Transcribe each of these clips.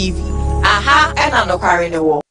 TV. Aha, and I'm not carrying the wall.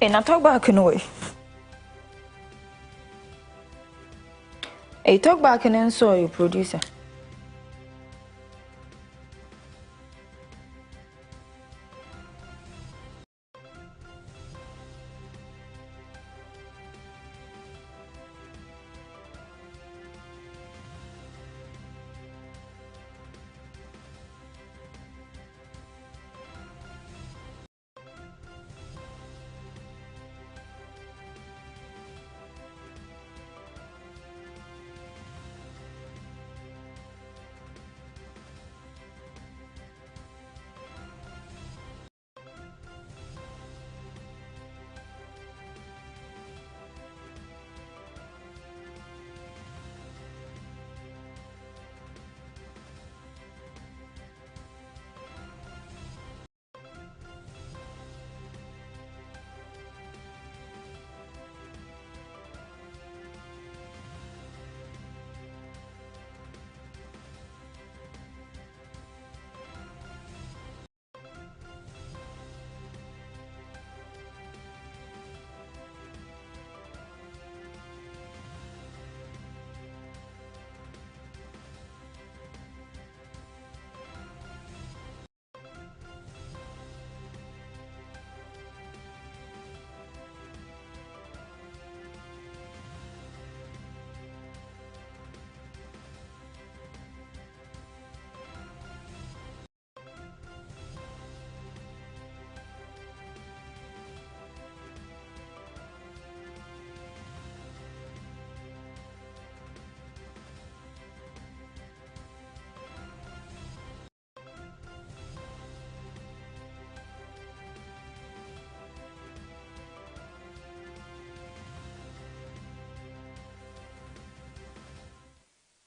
And I talk back in a way. I talk back and then saw your producer.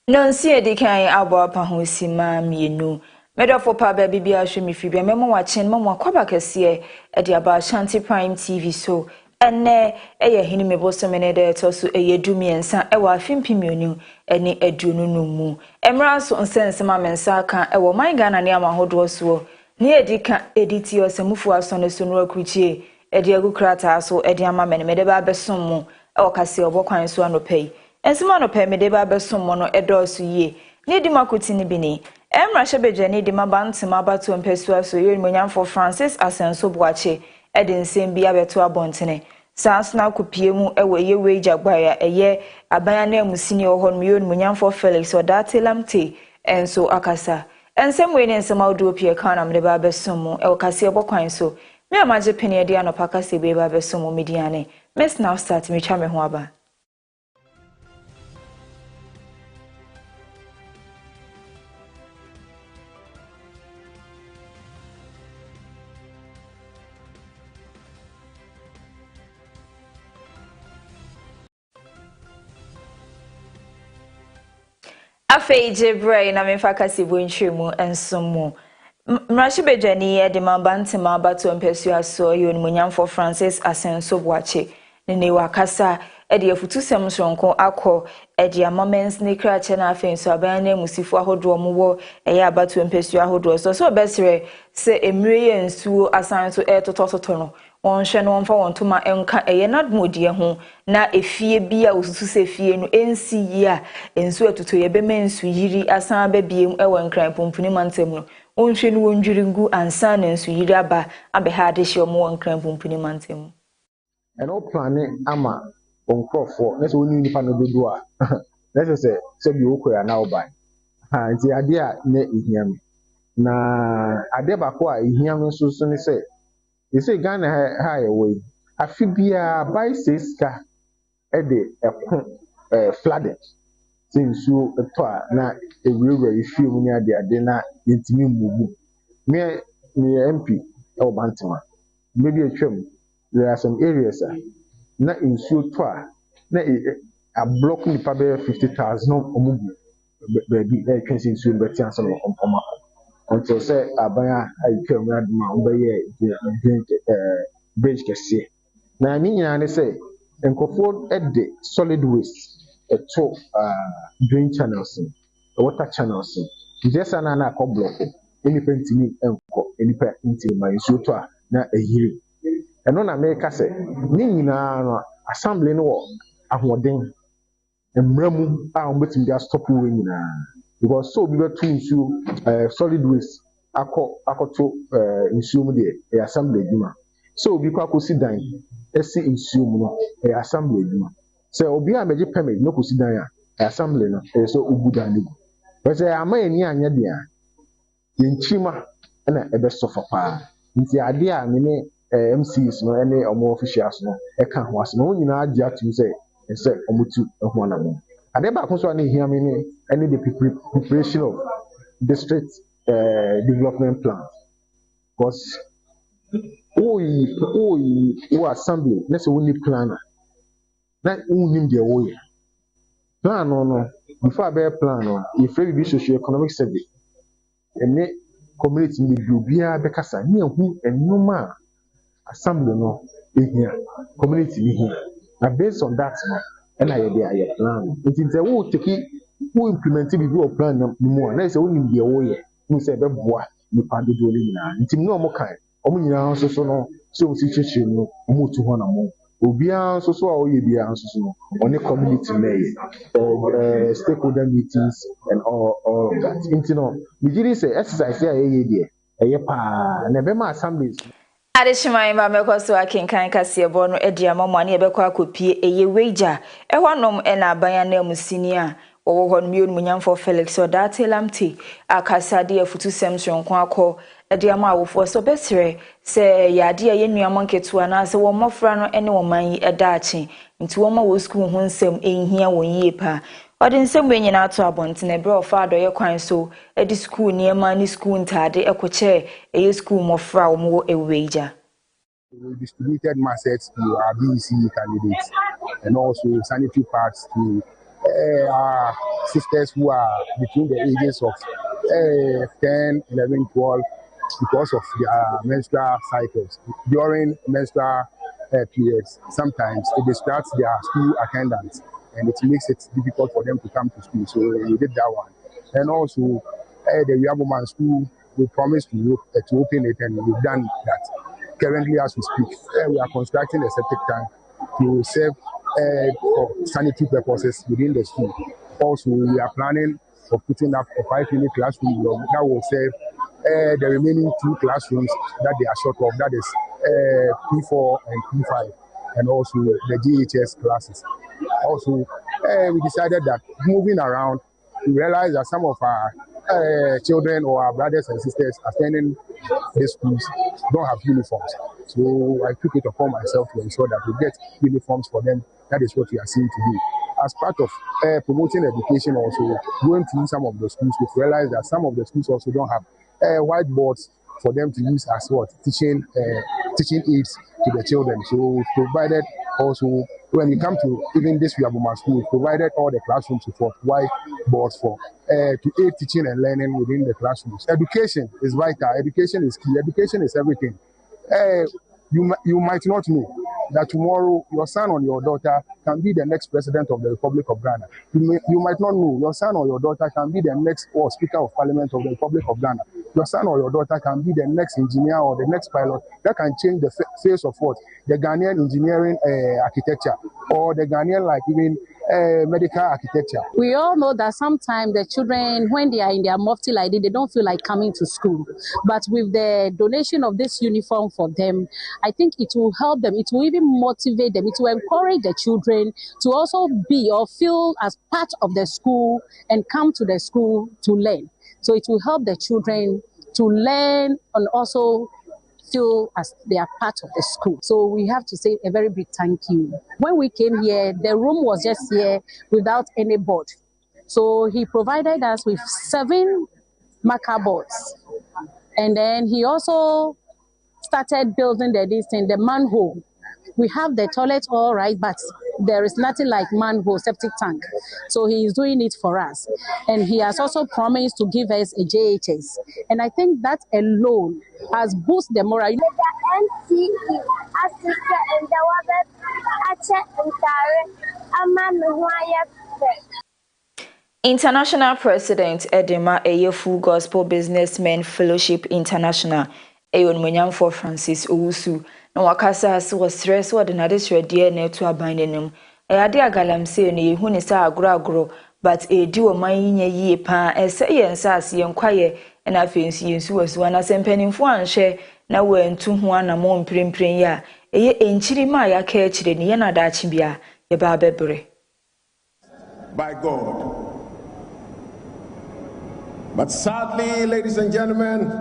Non si edikan abo apa ho sima mienu. Medofo pa ba bibia hwe mi fi bia memo wa chen memo akwaba kese e de aba Ashanti Prime TV so ene eye hini mebo so mene de to so eye dumiensa e wa afimpimionu ene aduonu no mu. Emra so nsense ma mensa kan e wo man Ghana ne amahodo so ne edika editi osemufu aso ne so no akruchie e de agukrata so e de ama mene mede ba besom mu e wo kase obokwan so anopai. Ensima no pe mede ba besom mo no edosu yie ni di makoti ni bini emra hyebeje ni di mabantima abatu mpesua so yeri monyamfo Francis Asenso Boache ede nsem bia beto abontene sansna kopie mu ewe ye weja gbaya eye abanya na musini ho no yeri monyamfo Felix Odatelamte enso akasa ensem we ni ensem awdo pie kan na mede ba besom mo e okase obokwan so me amaje pene de anopa kase be ba besom mo mediane mes now start me twa me ho aba. Afeije brai na memfa kasi bonchemu ensomo mrashibejani e de mabantima abatu mpesu aso yon munyamfo Francis Asenso Boache ne wakasa e de afutusem sonko akọ e de amamens ne krache na afenso aban na musifu ahodo omwo e ya abatu mpesu ahodo so besere se emire ye nsuo asanso e totototo no wonhwe no wonfa wontoma enka eye nadmodie ho na efie bia osusu se fie no ensi yi a ensu atuto ye be mensu yiri asan ba biem e won kran pompuni mantem no wonhwe no wondwiri ngu ansa na ensu yiri aba abeha ade hye omo won kran pompuni mantem eno plane ama onkrofo na se woni nipa no dodo a na se bi okura na oban ha nti ade a na ihiam na ade ba ko a ihiam so ne se ese Ghana ha ye we afi bia by seska e de eko flooded sinsu eto a na ewurawura ifi mu ni ade na yentimi mugu me MP e obantima me bi atwam there are some areas na insuo to a na a block nipa be 50,000 omugu baby e twenty insuo beti ansa no ompa until say abaya ayitwa mu aduma obeye bridge kese na ni nyina ne say enkofo ede solid waste to drain channels water channels just na akọ block any pentimi enko any pentimi ma insuo to a na ehiri eno na America say ni nyina no assembly no wo ahoden emramu a obetim dia stop we nyina because so bi betu nsuo solid waste akoto nsuo mu de assembly djuma so obi kwa kosi dan esi nsuo mu no assembly djuma say obi a meje permit no kosi dan a assembly no so ugu dan gu but say ama eni anya dia yenchima na ebe sofa pa nti ade a me ne MCs no ene omo officials no eka ho ase no nyina agi atum say omutu ho na mo ade ba ko so na ehia me ne ene the preparation of district development plan because o assembly na se woni plan na unim de wo ya plan no before be plan no if we be socio economic survey ene community ni bia be kasa ni ehu enuma assembly no ehia community ni hia na based on that no and I dey plan it is a wo take wo implement bi wo plan no mu na say wonim de wo ye mu say be boa ni pado do ni na ntim no mo kan omo nyina so no so si chichi no mo tu ho na mo obia so a oye bia so no oni community may stakeholder meetings and all of that nti no we did say exercise ya ye de pa na be ma assemblies Adeshima imba mekoso akinkan kase ebo no ediama mo ane ebekọ akopie eye weja ehwanom ena abanya na musini a wo ho no mionu munyamfo Felix Odatelamte akasade afutusem sonko akọ ediama awofo so besere se yade ye nuamon ketu ana se wo mofra no ene wo man yi edaache nti wo ma wo school ho nsem enhia won yie pa odi nsem we nyina ato abontene bre ofa adoye kwan so edi school niema ni school ntade ekoche eye school mofra wo mo eweja. We distributed masses to our BEC candidates and also sanitary pads to our sisters who are between the ages of 10, 11, 12 because of their menstrual cycles. During menstrual periods, sometimes it distracts their school attendance and it makes it difficult for them to come to school. So we did that one. And also, the Yaboman school, we promised to open it, and we've done that. Currently, as we speak, we are constructing a septic tank to serve for sanitary purposes within the school. Also, we are planning for putting up a 5-unit classroom that will serve the remaining 2 classrooms that they are short of, that is P4 and P5, and also the GHS classes. Also, we decided that moving around, we realized that some of our children or our brothers and sisters attending these schools don't have uniforms. So I took it upon myself to ensure that we get uniforms for them. That is what we are seeing today. As part of promoting education, also going through some of the schools, we've realized that some of the schools also don't have whiteboards for them to use as what teaching aids to the children. So we provided also, when you come to even this Yabuma school, provided all the classrooms with whiteboards for to aid teaching and learning within the classrooms. Education is vital. Education is key. Education is everything. You might not know that tomorrow your son or your daughter can be the next president of the Republic of Ghana. You might not know your son or your daughter can be the next Speaker of Parliament of the Republic of Ghana. Your son or your daughter can be the next engineer or the next pilot that can change the face of what? The Ghanaian engineering architecture, or the Ghanaian even medical architecture. We all know that sometimes the children, when they are in their mufti like this, they don't feel like coming to school. But with the donation of this uniform for them, I think it will help them. It will even motivate them. It will encourage the children to also be or feel as part of the school and come to the school to learn. So it will help the children to learn and also feel as they are part of the school. So we have to say a very big thank you. When we came here, the room was just here without any board. So he provided us with 7 marker boards. And then he also started building the manhole. We have the toilet all right, but there is nothing like manhole, septic tank. So he is doing it for us. And he has also promised to give us a JHS. And I think that alone has boosted the morale. International President Edema Full Gospel Businessmen Fellowship International Eyon for Francis Owusu na wakasa ase wo stress wo de na de swede na etu aban nenim ade agalamse ne yehu ne sa agro but edi wo man yinya yie pa ese yensa ase yenkwaye na afensi yensu wasu na sempanimfo anhwe na wantu ho anamo mprempren ya eye enchiri ma ya ka echire ne ye na daachi bia ye ba bebre by God. But sadly, ladies and gentlemen,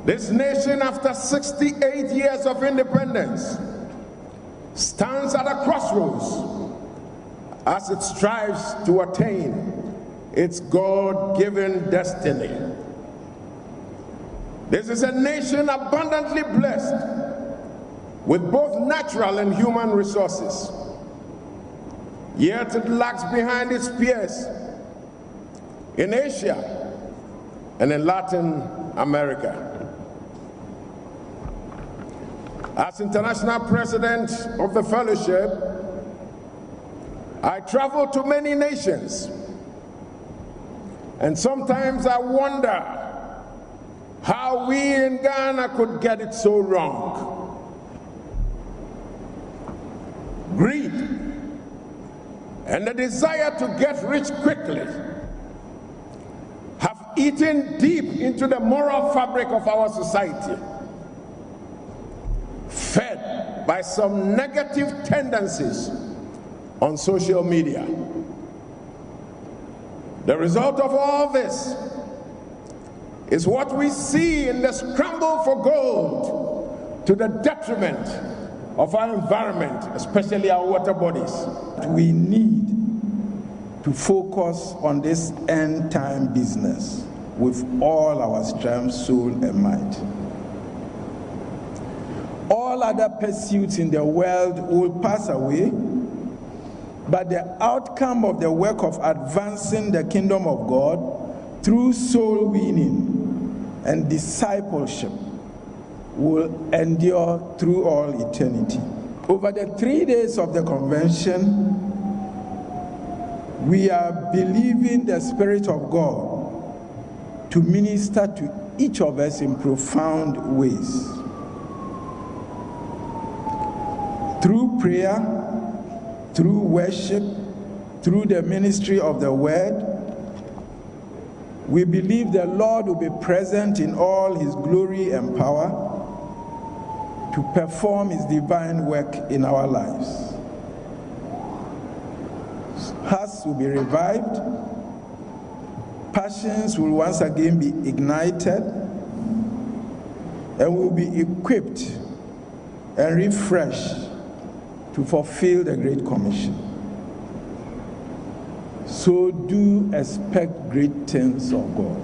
this nation, after 68 years of independence, stands at a crossroads as it strives to attain its God-given destiny. This is a nation abundantly blessed with both natural and human resources. Yet it lags behind its peers in Asia and in Latin America. As international president of the fellowship, I travel to many nations, and sometimes I wonder how we in Ghana could get it so wrong. Greed and the desire to get rich quickly have eaten deep into the moral fabric of our society, fed by some negative tendencies on social media. The result of all this is what we see in the scramble for gold to the detriment of our environment, especially our water bodies. We need to focus on this end-time business with all our strength, soul, and might. All other pursuits in the world will pass away, but the outcome of the work of advancing the kingdom of God through soul winning and discipleship will endure through all eternity. Over the 3 days of the convention, we are believing the Spirit of God to minister to each of us in profound ways. Through prayer, through worship, through the ministry of the word, we believe the Lord will be present in all his glory and power to perform his divine work in our lives. Hearts will be revived, passions will once again be ignited, and will be equipped and refreshed to fulfill the Great Commission. So do expect great things of God.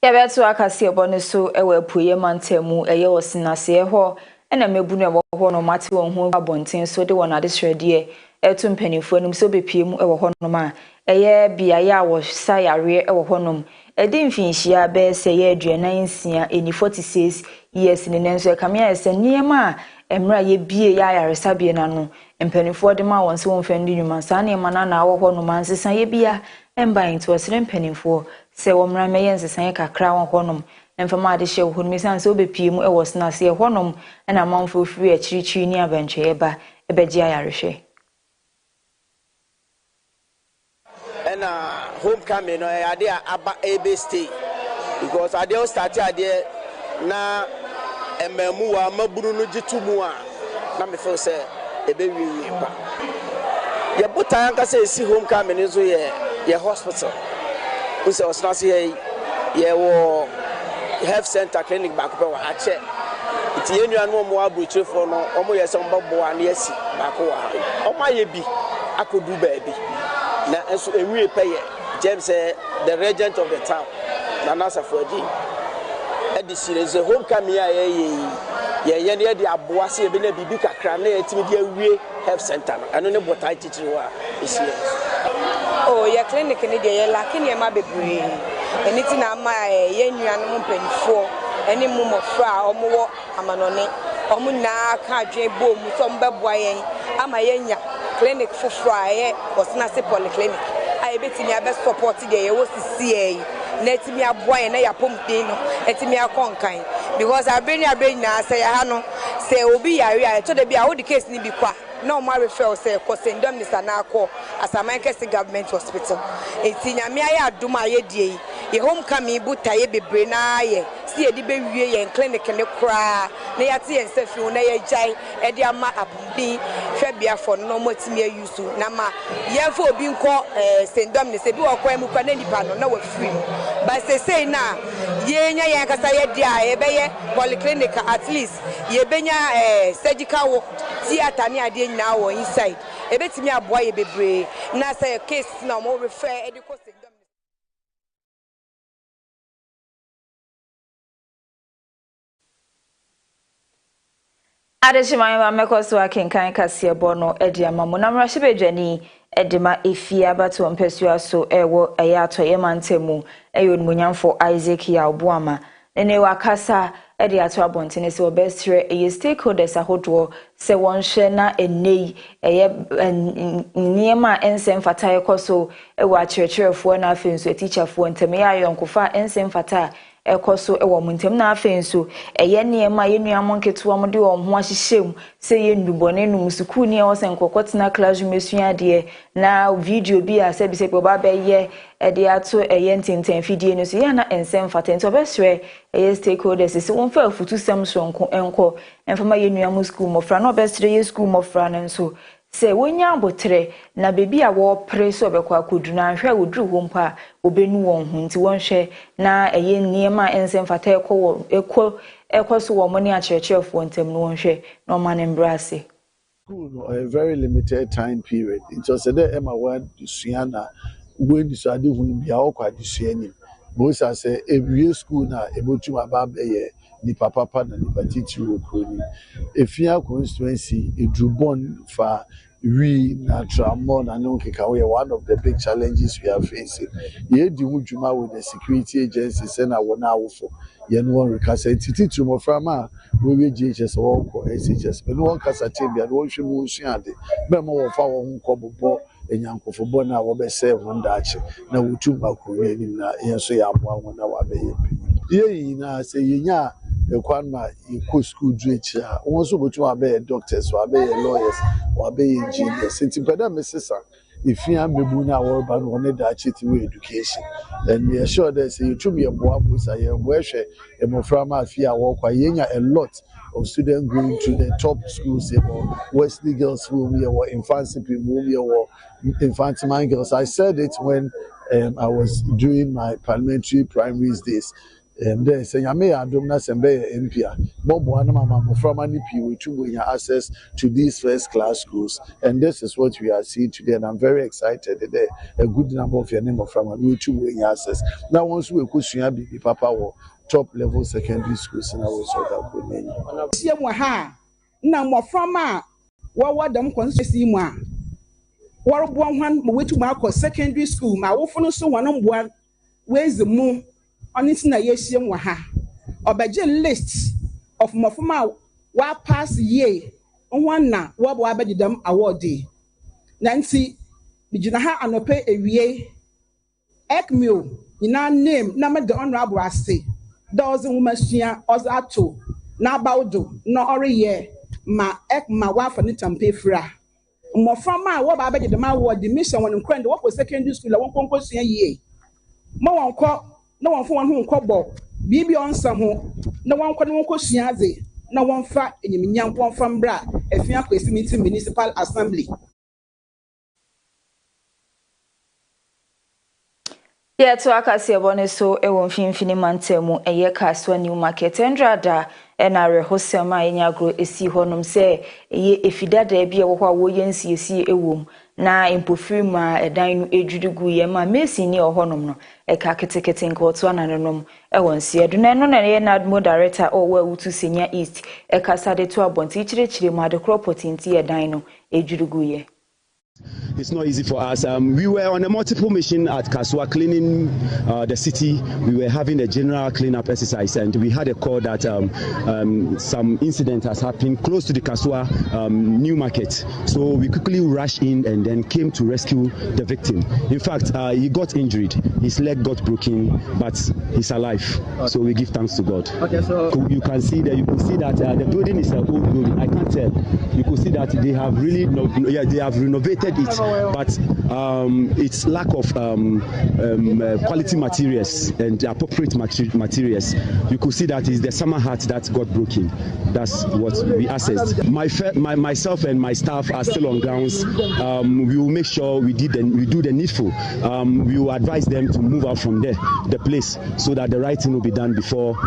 Yabetu akasi ebone so ewe puye mantemu eye osinase ho ena mebu ne wo ho no mate won ho abonten so de won ade srede etu mpanifo anum so bepie mu ewo ho no ma eye bia ya wo sayare ewo ho no edi mfinhia be se ye aduanan nsia eni 46 years ni nenso kamia ese niema emra ye bie ya yaresa bie na no mpanifo de ma won se won fendi nyuma sa niema na wo ho no ma nsesa ye bia emba into osire mpanifo se womra meye nsesa kakra won ho no emfama ade hye ho mi san se obepie mu ewo sna se ho no na manfo firi akirichiri ni abantwe eba ebeji ayarehwe. Homecoming, I did about AB stay because I did start idea na ememua mabunu jitumua na me feel say ebe wi ba ye butan ka say si homecoming nso ye hospital we say osna say ye wo health center clinic back pe wa ache iti enua no mo abuchefo no omo ye se mbabo an yesi back wa omo ye bi akodu ba bi na enso enwie peye James the regent of the town Nana Safoji edisi is a homecoming ye ne de aboase e be na bibi kakra na etimi de awie health center eno ne botai teaching wa isi oh ye clinic ne de ye laki ne ma bebre eniti na ma ye nuanom mpanifo eni mu mofra omo amanone omo na ka adwen bom so mbeboa yen ama yenya clinic foforo aye osna se polyclinic I bet me best support the OCCA. Let me a boy and a pumping, let me a conquine. Because I've been now say, Hano, say, Obi, I told the be case need be qua. No, my referral say, Cosin Domis and Narco as a Manchester government hospital. It's in a mere do my day. Your homecoming, but I be brain. See a debate and clinic and the cry. Nayati and Sefu, Naya Jai, Ediama Abubi, Fabia for no more to me used to Nama. Yafo being called St. Dominic, a book where Mukanani Pano, no free. But say now, Yenya Yakasaya Dia, Ebeye, Polyclinic at least, Yebenya surgical theatre near now inside. A bit me a boy be brave. Now say a case no more refer education. Adeshima mekoso akenkan kase bono ediama munamra shebedwani edema efia bato mpesua so ewo eyato yemantemu eyo munyamfo Isaac ya obuama nene wakasa edi ato abontene se obestre eye stakeholders ahodo se wonhwe na enei eye niema ensem fata yekoso ewo akyerɛkyerɛfo na afenso teacherfo nteme ya yonkofa ensem fata ekoso ewo muntem na afenso eye niema yenuamo nketo mo de wo ho ahyehyem se ye ndubone no musuku ni e wo senkokotena classroom esua de na video bi a se bi se ba ba ye ede ato eye ntenten fidie no so ya na ensem fata nto besre eye stakeholders se won fa afutu sem sonko enko enfama yenuamo school mofra no besre ye school mofra nso se wonya abotre na bebi a wo pre so obekwa koduna hwe wodru ho mpa obenu won hu nti wonhwe na eye niema ensem fata ekwo so wo mo ne akyerɛkyerɛfo ntem no wonhwe no man embrace a very limited time period into said Emma one suana when this ade hu bia okwa de suani bosa say every school na ebotu aba ye nipa papa na nipa titiri okroni efia constituency edrubon fa we na tramo na no keka we one of the big challenges we are facing ye di hu dwuma with the security agencies na wona awofo ye no won rekasa titiri mo frama we GHS wo SHS but no one kasa tebia no hwe mu suade be mo wo fa wo nko bobo enyankofo bo na wo be serve ndache na wotu makoni ni na yenso ya aboa wona wa be ye na se yenya ekwan ma iko school dwechi a won so botu wa be doctors wa be lawyers wa be engineers ntipeda mesesa ifia mebu na wo ba no ne da chiti we education and we are sure that say you be aboa busa ye bo ehwe emofra ma afia wo kwa yenya a lot of students going to the top schools Wesley Girls School or Infancy or Infantine Girls. I said it when I was doing my parliamentary primaries days. Then say Yame Adomna Sembe Empia. Bobo Anama from Anipi with access to these first class schools. And this is what we are seeing today. And I'm very excited that a good number of your name of from Anipi access. Now once we could be Papa top level secondary schools in our South Africa. Na moframa wa dam constituency mu a worbo hwan mo wetu ma akọ secondary school ma wo funu so wono mboa wezi mu oniti na yehie mu ha obeje list of moframa wa pass year hwan na wo bo abedidam award na nti bigina ha Anopa ewie ekmio ina name na me the honorable ase dozen womasua ozato na baudo no oriye ma ekma wa fa ni tampe fra mmoframa wo ba be de ma wo the mission won nkrend wo for secondary school la won konkosua yie ma won kọ na won fo won ho nkọbọ bibi onsa ho na won kọ na won kosua aze na won fa enyiminyam won fa mbra afia kwesi meeting municipal assembly. Yeah, to akasi abone so e won finfini mantemu eye kaswa new market endrada na rehosema enyagro esi honum se eye efidada bia wo kwa wo yensiesi ewom na impofiri ma edan no edwudugu ye ma mesi ni ohonum no e ka ketekete nkoto ananom e wonse edu na no na ye na admo director o wa wutu senior east e kasade to abonti chirechire ma de property nti edan no edwudugu ye. It's not easy for us. We were on a multiple mission at Kaswa cleaning the city. We were having a general cleanup exercise and we had a call that some incident has happened close to the Kaswa new market. So we quickly rushed in and then came to rescue the victim. In fact, he got injured. His leg got broken, but he's alive. Okay. So we give thanks to God. Okay, so you can see that the building is an old building. I can't tell. You could see that they have really they have renovated it, but it's lack of quality materials and appropriate materials. You could see that is the summer hat that got broken. That's what we assessed. Myself and my staff are still on grounds. We will make sure we do the needful. We will advise them to move out from the place, so that the right thing will be done before,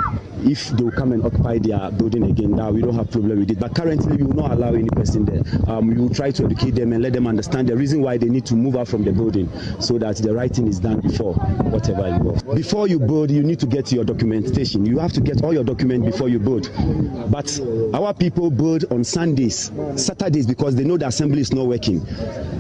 if they will come and occupy their building again. Now we don't have problem with it, but currently we will not allow any person there. We will try to educate them and let them understand the reason why they need to move out from the building, so that the right thing is done before whatever involved. Before you build, you need to get your documentation. You have to get all your documents before you build. But our people build on Sundays, Saturdays, because they know the assembly is not working.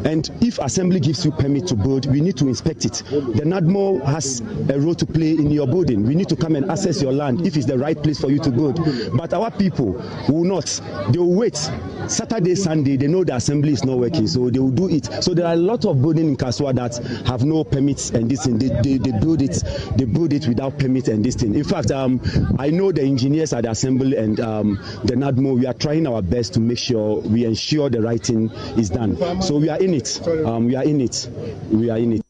And if assembly gives you permit to build, we need to inspect it. The NADMO has a role to play in your building. We need to come and assess your land if it's the right place for you to build. But our people will not. They will wait. Saturday, Sunday, they know the assembly is not working, so they will do it. So there are a lot of buildings in Kaswa that have no permits and this thing. They build it without permit and this thing. In fact, I know the engineers at the assembly and the NADMO, we are trying our best to make sure we ensure the right thing is done. So we are in it. We are in it. We are in it.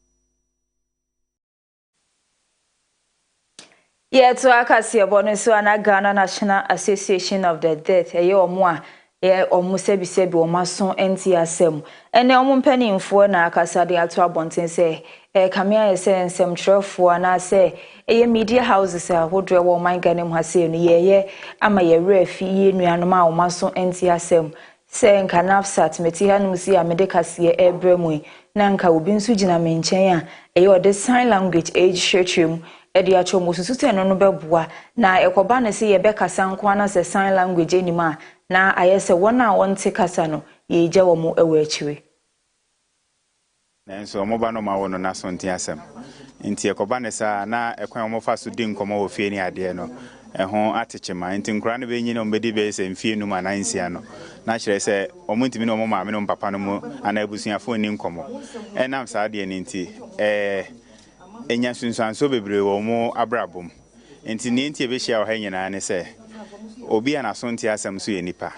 Yeah, to akasi abone so ana Ghana National Association of the Deaf eye omo a omo sebi omaso enti asem ene omo mpanimfo na akasa de ato abonten se kamia yese ensem trefo na se media houses a hodre wo man Ghana mu hase no ye ama ye refi ye nuanom a omaso enti asem se nka nafsat meti hanum si amedekase ebremu na nka obi nso gina menchen a ode sign language age shirtrim edi acho mususu te no beboa na ekoba ne se ye bekasa nko ana se sign language anima na ayese wona wonte kasa no ye gya wo mu ewe achiwe nanso omoba no ma wono na so nti asem nti ekoba ne sa na ekwan omofa so di nkomo wo fie ni ade no eho atechema nti nkura no be nyi no mbedi be se mfie no ma nansia no na kire se omuntimi no omoma me no papa no mu ana abusuafo ni nkomo enam sa ade ni nti enya sunsanso bebre wo mu abrabom nti ni nti ebehia wo ha nyina ne se obi ana so nti asem so ye nipa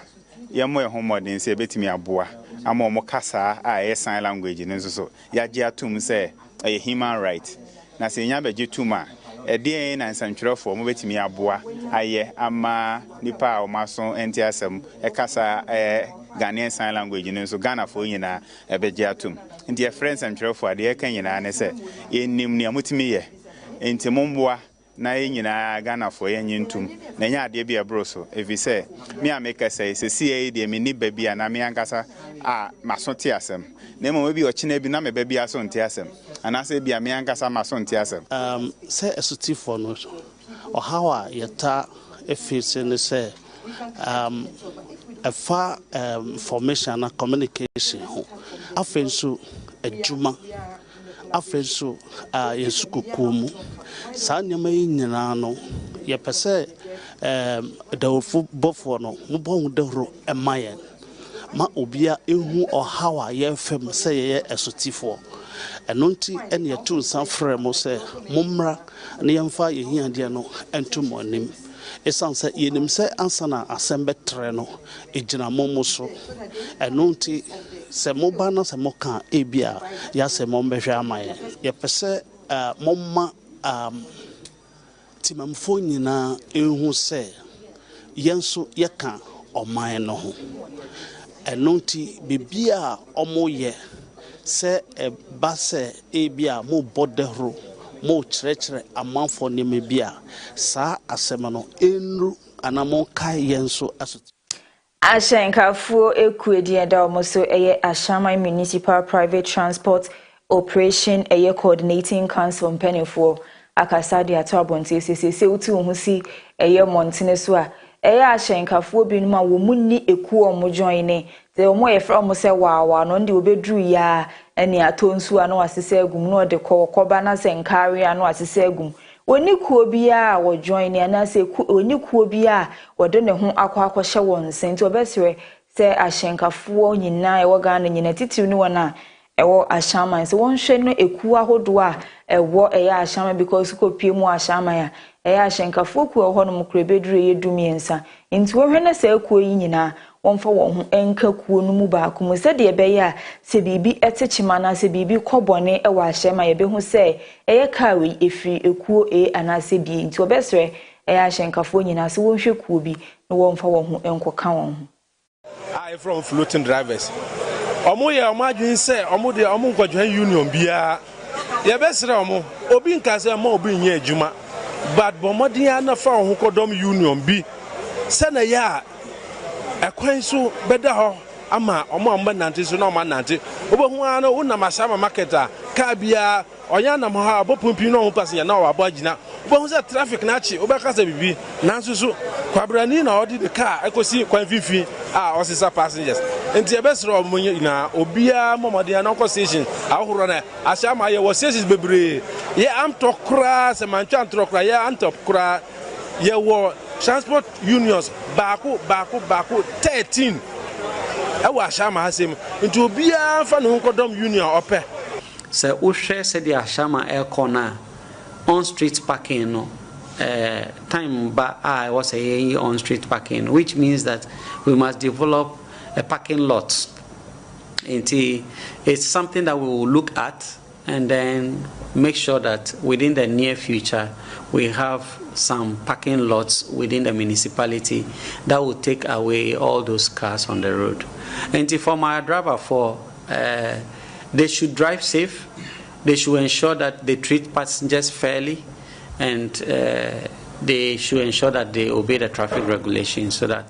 yemo ye homodin se betimi aboa ama omo kasa a sign language no so ya gye atum se a human right na se nya beje tuma ede na nsantwerefo mo betimi aboa aye ama nipa o maso enti asem kasa Ghanaian sign language no so Ghana fo nyina beje atum nti e friends nsantwerefo ade ka nyina ne se yenim ne amutimi ye enti momboa na nyina Ghana fo yenyentum na nya ade bia broso evise me ameka say se sie de me ni babia na me ankasa a masonte asem na mo bi ochina bi na me babia asonte asem anase bia me ankasa masonte asem say esutifo no o hawa yeta efise ne say afa information and communication ho afenso adwuma afenso yesukokomu sa nyama nyina no ye pese dawfo bofo no mobon dahro emayen ma obia ehu ohawa ye fem se ye esotifo enonti ene yetu san frɛ mo se momra ne yemfa ye hiade no entum anim esanse yenim se ansana asembe tre no ejina momuso enonti se moba na se moka ebia ya se mombehwe amaye ye pese momma timamfo nyina ehu se yenso yeka oman no ho enonti bibia omoye se ba se ebia mo bodehro mo kyerɛkyerɛ amanfo ne mebia saa asɛm no enru anamon kai yenso aso Ashankafuo ekuedi eda omoso eye Ashama Municipal Private Transport Operation eye Coordinating Council mpenifo akasade atobonte sesese utu hu si eye montene so a eye Ashankafuo binuma wo munni eku omo join ne de omo ye fra omo se wawa no ndi obedru ya ene atonsu ano asese agum no de kokoba na se nkare ano asese agum oni kuo bia wo join ne na se oni kuo bia wo de ne ho akwakɔhye won senti obesere se Ashankafuo nyina e wo Ghana nyina titiw ni wona ewo Ashama se won hwe no eku ahodo a ewo eye Ashama because kopie mu Ashama ya eye Ashankafuo ku ho no mukure beduru ye dumiensa nti wo hwe na se eku yi nyina wonfa won ho enka kuo no mu ba ko mu se de ebe ya se bibi etechima na se bibi kobone e wa Ashama ye be hu se eye kawe efiri ekuo anase bi nti obesere eye Ashankafuo nyina se won hwe kuo bi no wonfa won ho enkoka won ho I from floating drivers omo ye omo adwin se omo de omo nkwadwan union bia ye besere omo obi nkase ma obi nye adwuma but bomodin na fa ho kodom union bi se na ya ekwan so beda ho ama omo amba nante so na omo nante obohu ana wona Ashama market a ka bia onya na mo ha abopumpi no ho passe ya na wa abagina obohu se traffic na chi obekasa bibi nanso so kwabrani na odi the car ekosi kwan fifi osisa passengers enti ebesro omonye na obia momode na ko station ahoro na Ashama ye wo stations bebre ye am tokra se manchu antrokra ye antokra ye wo transport unions baako 13 ewo Ashama hasem enti obia fa no kodom union ope se wo hwe se di Ashama ekona on street parking no time ba I was a on street parking, which means that we must develop a parking lot. It's something that we will look at and then make sure that within the near future we have some parking lots within the municipality that will take away all those cars on the road. And for my driver, they should drive safe. They should ensure that they treat passengers fairly, and they should ensure that they obey the traffic regulations so that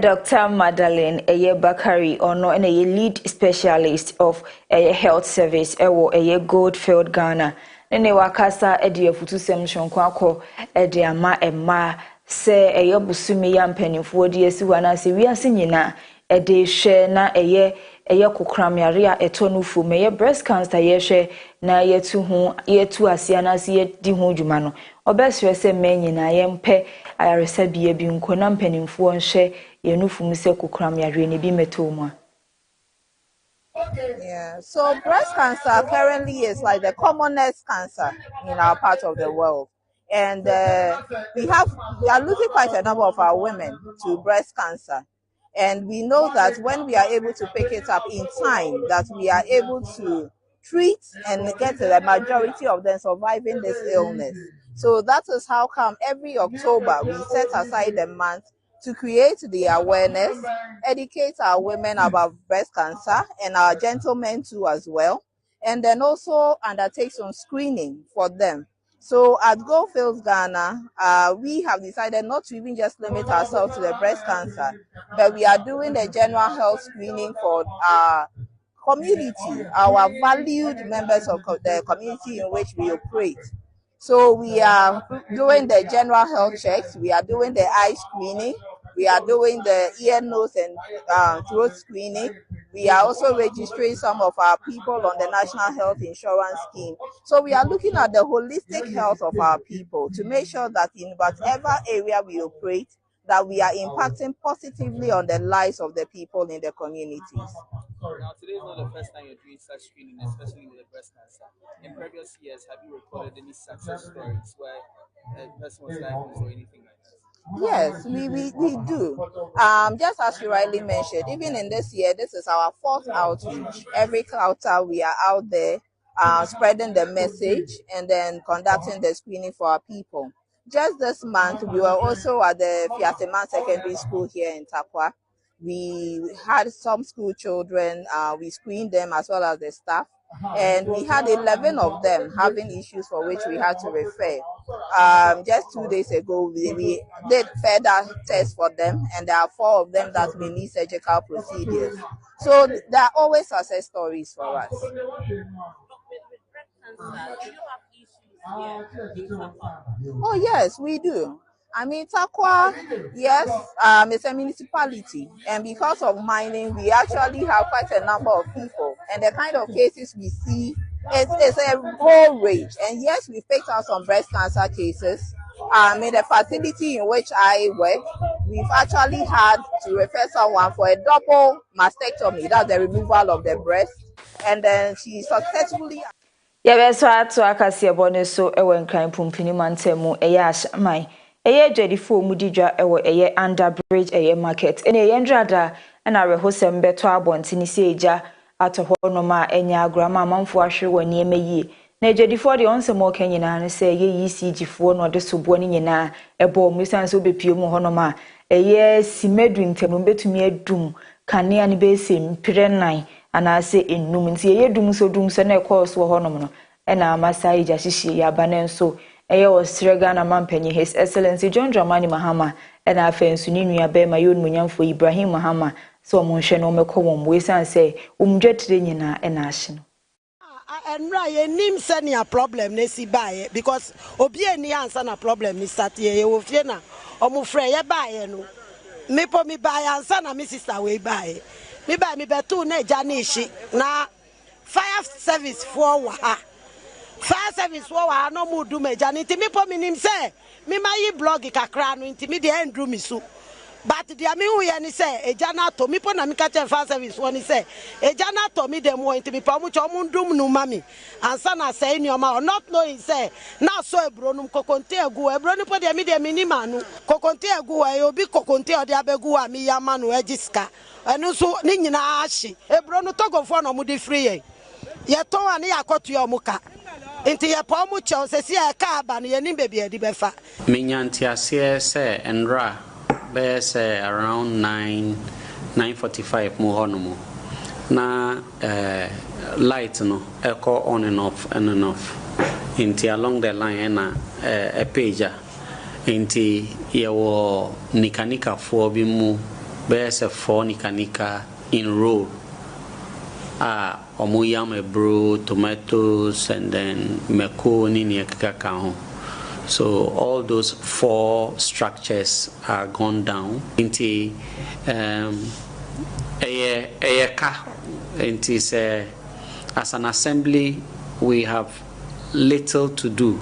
Dr. Madeleine Bakari ono and lead specialist of Health Service Goldfield Ghana ne wakasa edi afutusem shonko akọ edi ama emma se eye busumi ya mpanimfo di esiwa na se wiase nyina edi hwe na eye kokramyare a etonufu meye breast cancer ye hwe na yetu asia na se di ho dwuma no obesre se menyina ye mpe ayaresa bia bi nko na mpanimfo nhwe yenufu mu se kokramyare ne bi meto. Yeah, so breast cancer currently is like the commonest cancer in our part of the world. And we are losing quite a number of our women to breast cancer. And we know that when we are able to pick it up in time, that we are able to treat and get the majority of them surviving this illness. So that is how come every October we set aside a month to create the awareness, educate our women about breast cancer and our gentlemen too as well, and then also undertake some screening for them. So at Goldfields Ghana, we have decided not to even just limit ourselves to the breast cancer, but we are doing a general health screening for our community, our valued members of the community in which we operate. So we are doing the general health checks, we are doing the eye screening, we are doing the ear, nose, and throat screening. We are also registering some of our people on the National Health Insurance Scheme. So we are looking at the holistic health of our people to make sure that in whatever area we operate, that we are impacting positively on the lives of the people in the communities. Now, today is not the first time you're doing such screening, especially with the breast cancer. In previous years, have you recorded any success stories where a person was diagnosed or anything like that? Yes, we do. Just as you rightly mentioned, even in this year, this is our 4th outreach. Every quarter, we are out there spreading the message and then conducting the screening for our people. Just this month, we were also at the Fiateman Secondary School here in Takwa. We had some school children, we screened them as well as the staff, and we had 11 of them having issues for which we had to refer. Just 2 days ago, we did further tests for them, and there are 4 of them that we need surgical procedures. So there are always success stories for us. Oh yes, we do. I mean, Takwa, yes, it's a municipality, and because of mining, we actually have quite a number of people, and the kind of cases we see, it's a whole range. And yes, we picked out some breast cancer cases. In the facility in which I work, we've actually had to refer someone for a double mastectomy, that's the removal of the breast, and then she successfully. Yebeso ato akase ebone so ewe nkran pumpini mantemu eye ashaman eye dwadifo mudidwa ewe eye under bridge eye market ene eye ndrada na rehosem beto abontini se eja ato hono ma enya agrama manfo ahwe wani emeyi na dwadifo de onsem o kanyina ne se eye ECG no de sobo ni nyina ebo musan so bepie mu hono ma eye simedu ntemu betumi adum kanea ni be se mpirenan anase ennum nti ye dum so na ekos wo honom no na amasai ja hihie ya bane nso eye wo srega na mampanyi His Excellency John Dramani Mahama na afensu ni nua be ma yon munyamfo Ibrahim Mahama so mo hwe no mekọ won we san say umdwetire nyina na ahye no enra ye nim senior problem na si bae because obi eni answer na problem ni start ye wo fie na omufre ye bae no mepo mi bae answer na mi sister we bae mi ba mi betu na eja na ishi na fire service for wa fire service for wa no mu du meja nti mi po mi nim se mi ma yi blog kakra no nti mi de endru mi so but dia mi hu ye ni se eja na to mi po na mi ka che fire service won ni se eja na to mi dem wo nti mi pa mu cho mu ndum nu mami ansa na say ni o ma not knowing say na so ebro num kokonte egu ebro ni po de mi ni manu kokonte egu wa e obi kokonte o de abegu wa mi ya manu ejiska enu so ni nyina ahye ebro no togofo no mu de free ye to ani yakoto yo muka nti ye pa mu che o se si e ka aba no ye ni bebi edi befa minyanti ase se enra be se around 9:45 mu hono na light no echo on and off nti along the line na a pager nti ye wo nikanika fo bi mu be se 4 nikanika in row omuyam ebro, tomatoes, and then meko nini kakao. So all those 4 structures are gone down. Into as an assembly, we have little to do,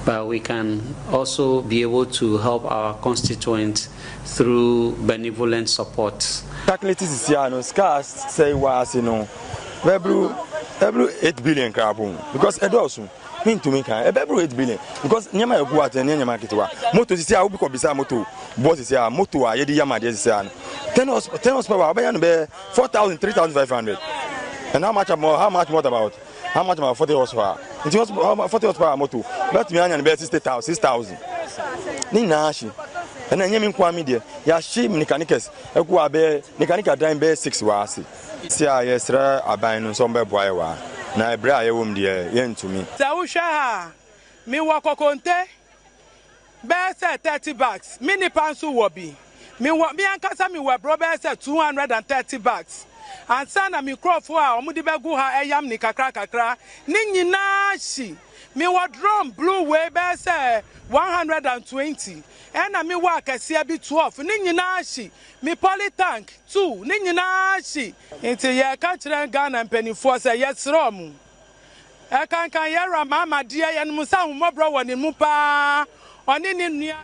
but we can also be able to help our constituents through benevolent support. Calculated is here, no scarce say was, every 8 billion crabon because it also mean to make every 8 billion because Nyama go at any market. Moto is here, because beside moto, boss is here, moto, Yedi Yama, 10 horsepower, 4,000, 3,500. And how much more about? How much about 40 horsepower? It was 40 horsepower motor. But me and 6,000. Ninashi. And then you mean media. Ya she mechanics. A guabe, mechanical dime bear 6 was. See, yes, I buy no somewhere boy. Now I bray a woman dear, yen to me. Sausha, me walk a conte. Bear said 30 bucks. Mini pansu wobby. Me and Casami were brother said 230 bucks. And sana mi crofo a omudi begu ha eyam ni kakra ni nyina shi mi wa drum blue way be say 120 and mi wa kese bi 12 ni nyina shi mi poly tank 2 ni nyina shi nti ye ka kire Ghana mpanifo say yesro mu e kan yera mama die ye no sa humobro woni mu pa oni ni nua.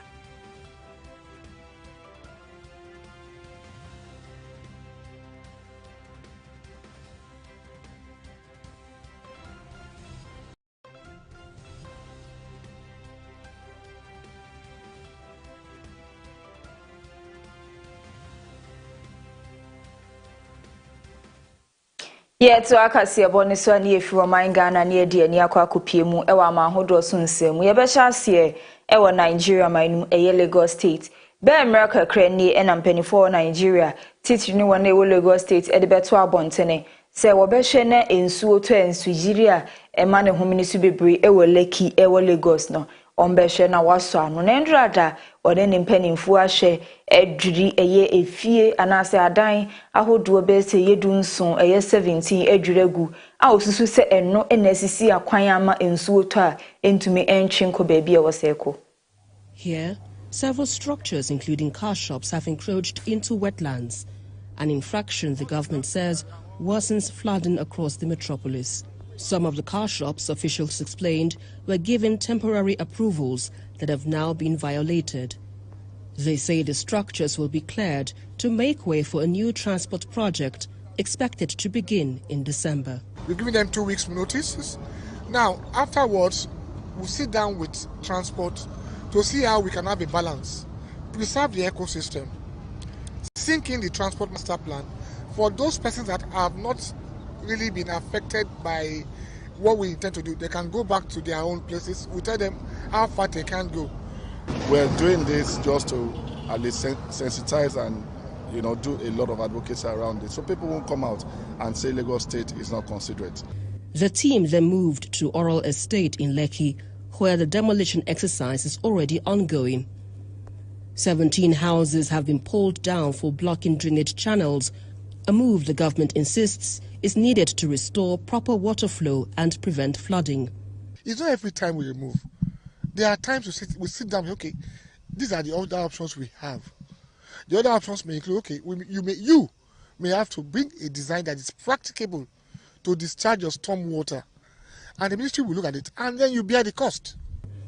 Yet akasi eboni so ani efi wo man Ghana na edi ani akwa kopie mu e wa ma hodo so nsem ye be hyase e wo Nigeria manum e Lagos State be America krani e na mpanifo Nigeria titiri ni wona e wo Lagos State e de beto abontene se wo be hwe na ensuo to ensujiri a e ma ne homini su bebre e wo Lekki e wo Lagos no ombehwe na waso ano na ndrada one ne mpanimfo ahwe edwiri eye efie anase adan ahodo be se yedu nson eye 17 edwiregu a osusu se eno enesisi akwan ama ensuo to a entumi entwenko baabi e woseko. Here, several structures including car shops have encroached into wetlands, an infraction the government says worsens flooding across the metropolis. Some of the car shops, officials explained, were given temporary approvals that have now been violated. They say the structures will be cleared to make way for a new transport project expected to begin in December. We're giving them 2 weeks notices. Now, afterwards, we'll sit down with transport to see how we can have a balance, preserve the ecosystem, sink in the transport master plan for those persons that have not really been affected by what we intend to do. They can go back to their own places. We tell them how far they can go. We're doing this just to at least sensitize and do a lot of advocacy around it, so people won't come out and say Lagos State is not considerate. The team then moved to Oral Estate in Lekki, where the demolition exercise is already ongoing. 17 houses have been pulled down for blocking drainage channels, a move the government insists is needed to restore proper water flow and prevent flooding. It's not every time we remove. There are times we sit down, okay, these are the other options we have. The other options may include, okay, you may have to bring a design that is practicable to discharge your storm water. And the ministry will look at it, and then you bear the cost.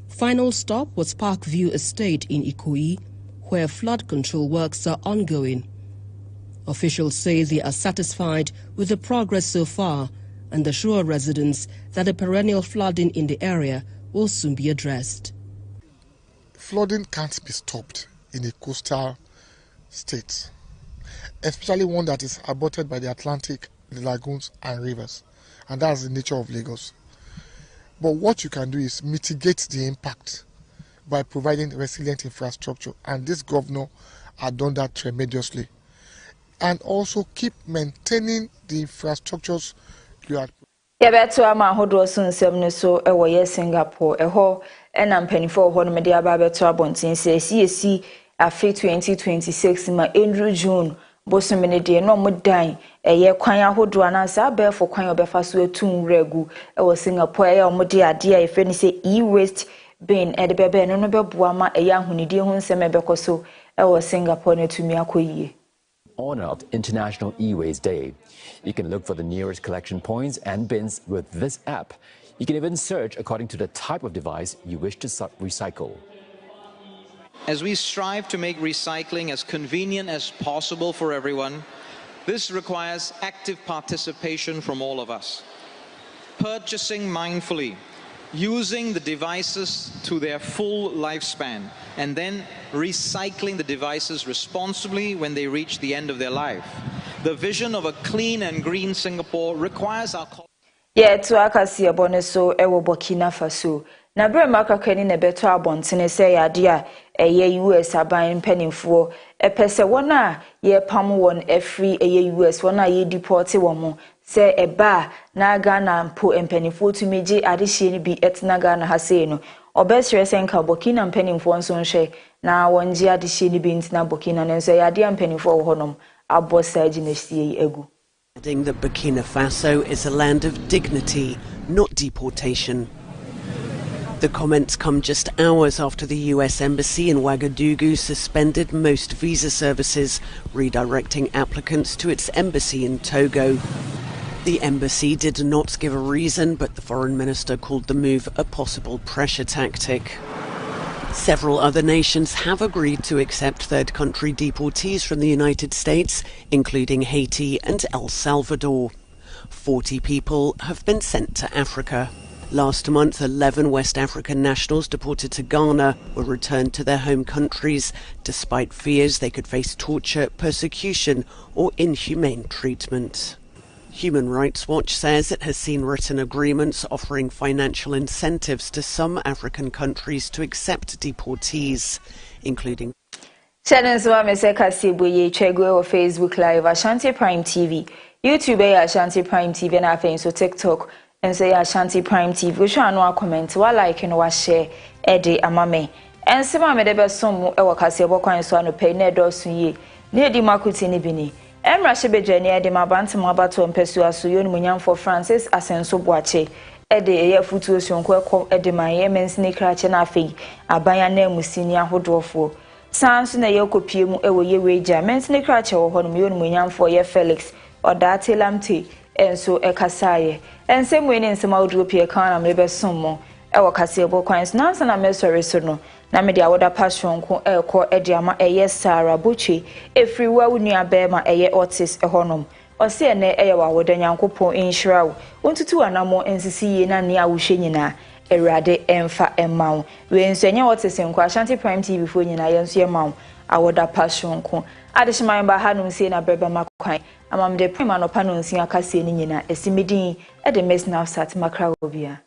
Final stop was Parkview Estate in Ikoyi, where flood control works are ongoing. Officials say they are satisfied with the progress so far and assure residents that the perennial flooding in the area will soon be addressed. Flooding can't be stopped in a coastal state, especially one that is aborted by the Atlantic, the lagoons and rivers, and that's the nature of Lagos. But what you can do is mitigate the impact by providing resilient infrastructure, and this governor has done that tremendously. And also keep maintaining the infrastructures you are. Yabeto ama hodo so nsem ne so e wo ye Singapore eho na mpanifo ho no media ba beto abontin se esi afi 2026 ma Andrew June bosomene de no modan eye kwan ahodo anansa abefo kwan obefa so etum regu e Singapore eye omode ade a efre ni se e-waste bin de bebe no beboa ma eye ahunidie ho nsem ebekoso e Singapore na tumi akoyie. Honor of International E-Waste Day. You can look for the nearest collection points and bins with this app. You can even search according to the type of device you wish to recycle. As we strive to make recycling as convenient as possible for everyone, this requires active participation from all of us. Purchasing mindfully, using the devices to their full lifespan, and then recycling the devices responsibly when they reach the end of their life. The vision of a clean and green Singapore requires our... Yeah, to akasi abone so ewo Burkina Faso. Na bre makakani ne beto abontene se yade a eye US aban mpanimfo epese wona ye pam won efri eye US wona ye deport won se eba na Ghana mpo mpanimfo tumeje adehye ni bi etna Ghana ha sei no obesre senka Burkina mpanimfo nso nhwe na wonje adehye ni bi ntina Burkina nenso yade mpanimfo wo honom abosa aginesie egu. Adding that Burkina Faso is a land of dignity, not deportation. The comments come just hours after the US Embassy in Ouagadougou suspended most visa services, redirecting applicants to its embassy in Togo. The embassy did not give a reason, but the foreign minister called the move a possible pressure tactic. Several other nations have agreed to accept third country deportees from the United States, including Haiti and El Salvador. 40 people have been sent to Africa. Last month, 11 West African nationals deported to Ghana were returned to their home countries, despite fears they could face torture, persecution, or inhumane treatment. Human Rights Watch says it has seen written agreements offering financial incentives to some African countries to accept deportees, including... Channels wa meseka sibuye chegwe o Facebook Live Ashanti Prime TV, YouTube Ashanti Prime TV na so TikTok and say Ashanti Prime TV. We shall no comment wa like and wa share ede amame. And sema me debe som e wakase bokwan so anope na edosu ye. Ne di makuti ni bini. Emra shebejani ede mabante mabato mpesu aso yoni munyamfo Francis Asenso Boache ede eye futu osionko ekọ ede maye mensini krache na afei abanya na musini ahodofo sanso na yekopie mu ewo yeweja mensini krache wo hono yoni munyamfo ye Felix odate lamte enso ekasaye ensemu ene nsema odropie kan na mebe sommo ewo kasebo kwans nansa na mesori so no na me dia woda passion ko ekọ ede ama eye Sara Buchi efriwa wunu abema eye Otis ehonom ose ene eye wa woda nyankopon inhirawo ontutu anamo ensisi ye na ne awhwe nyina erade emfa emawo we nso enye Otis nko Ashanti Prime TV fo nyina ye nso emawo awoda passion ko adehman ba hanum se na breba makwan amamde prime Anopa no nsia akase ni nyina esimidin ede mesna sat makra obia.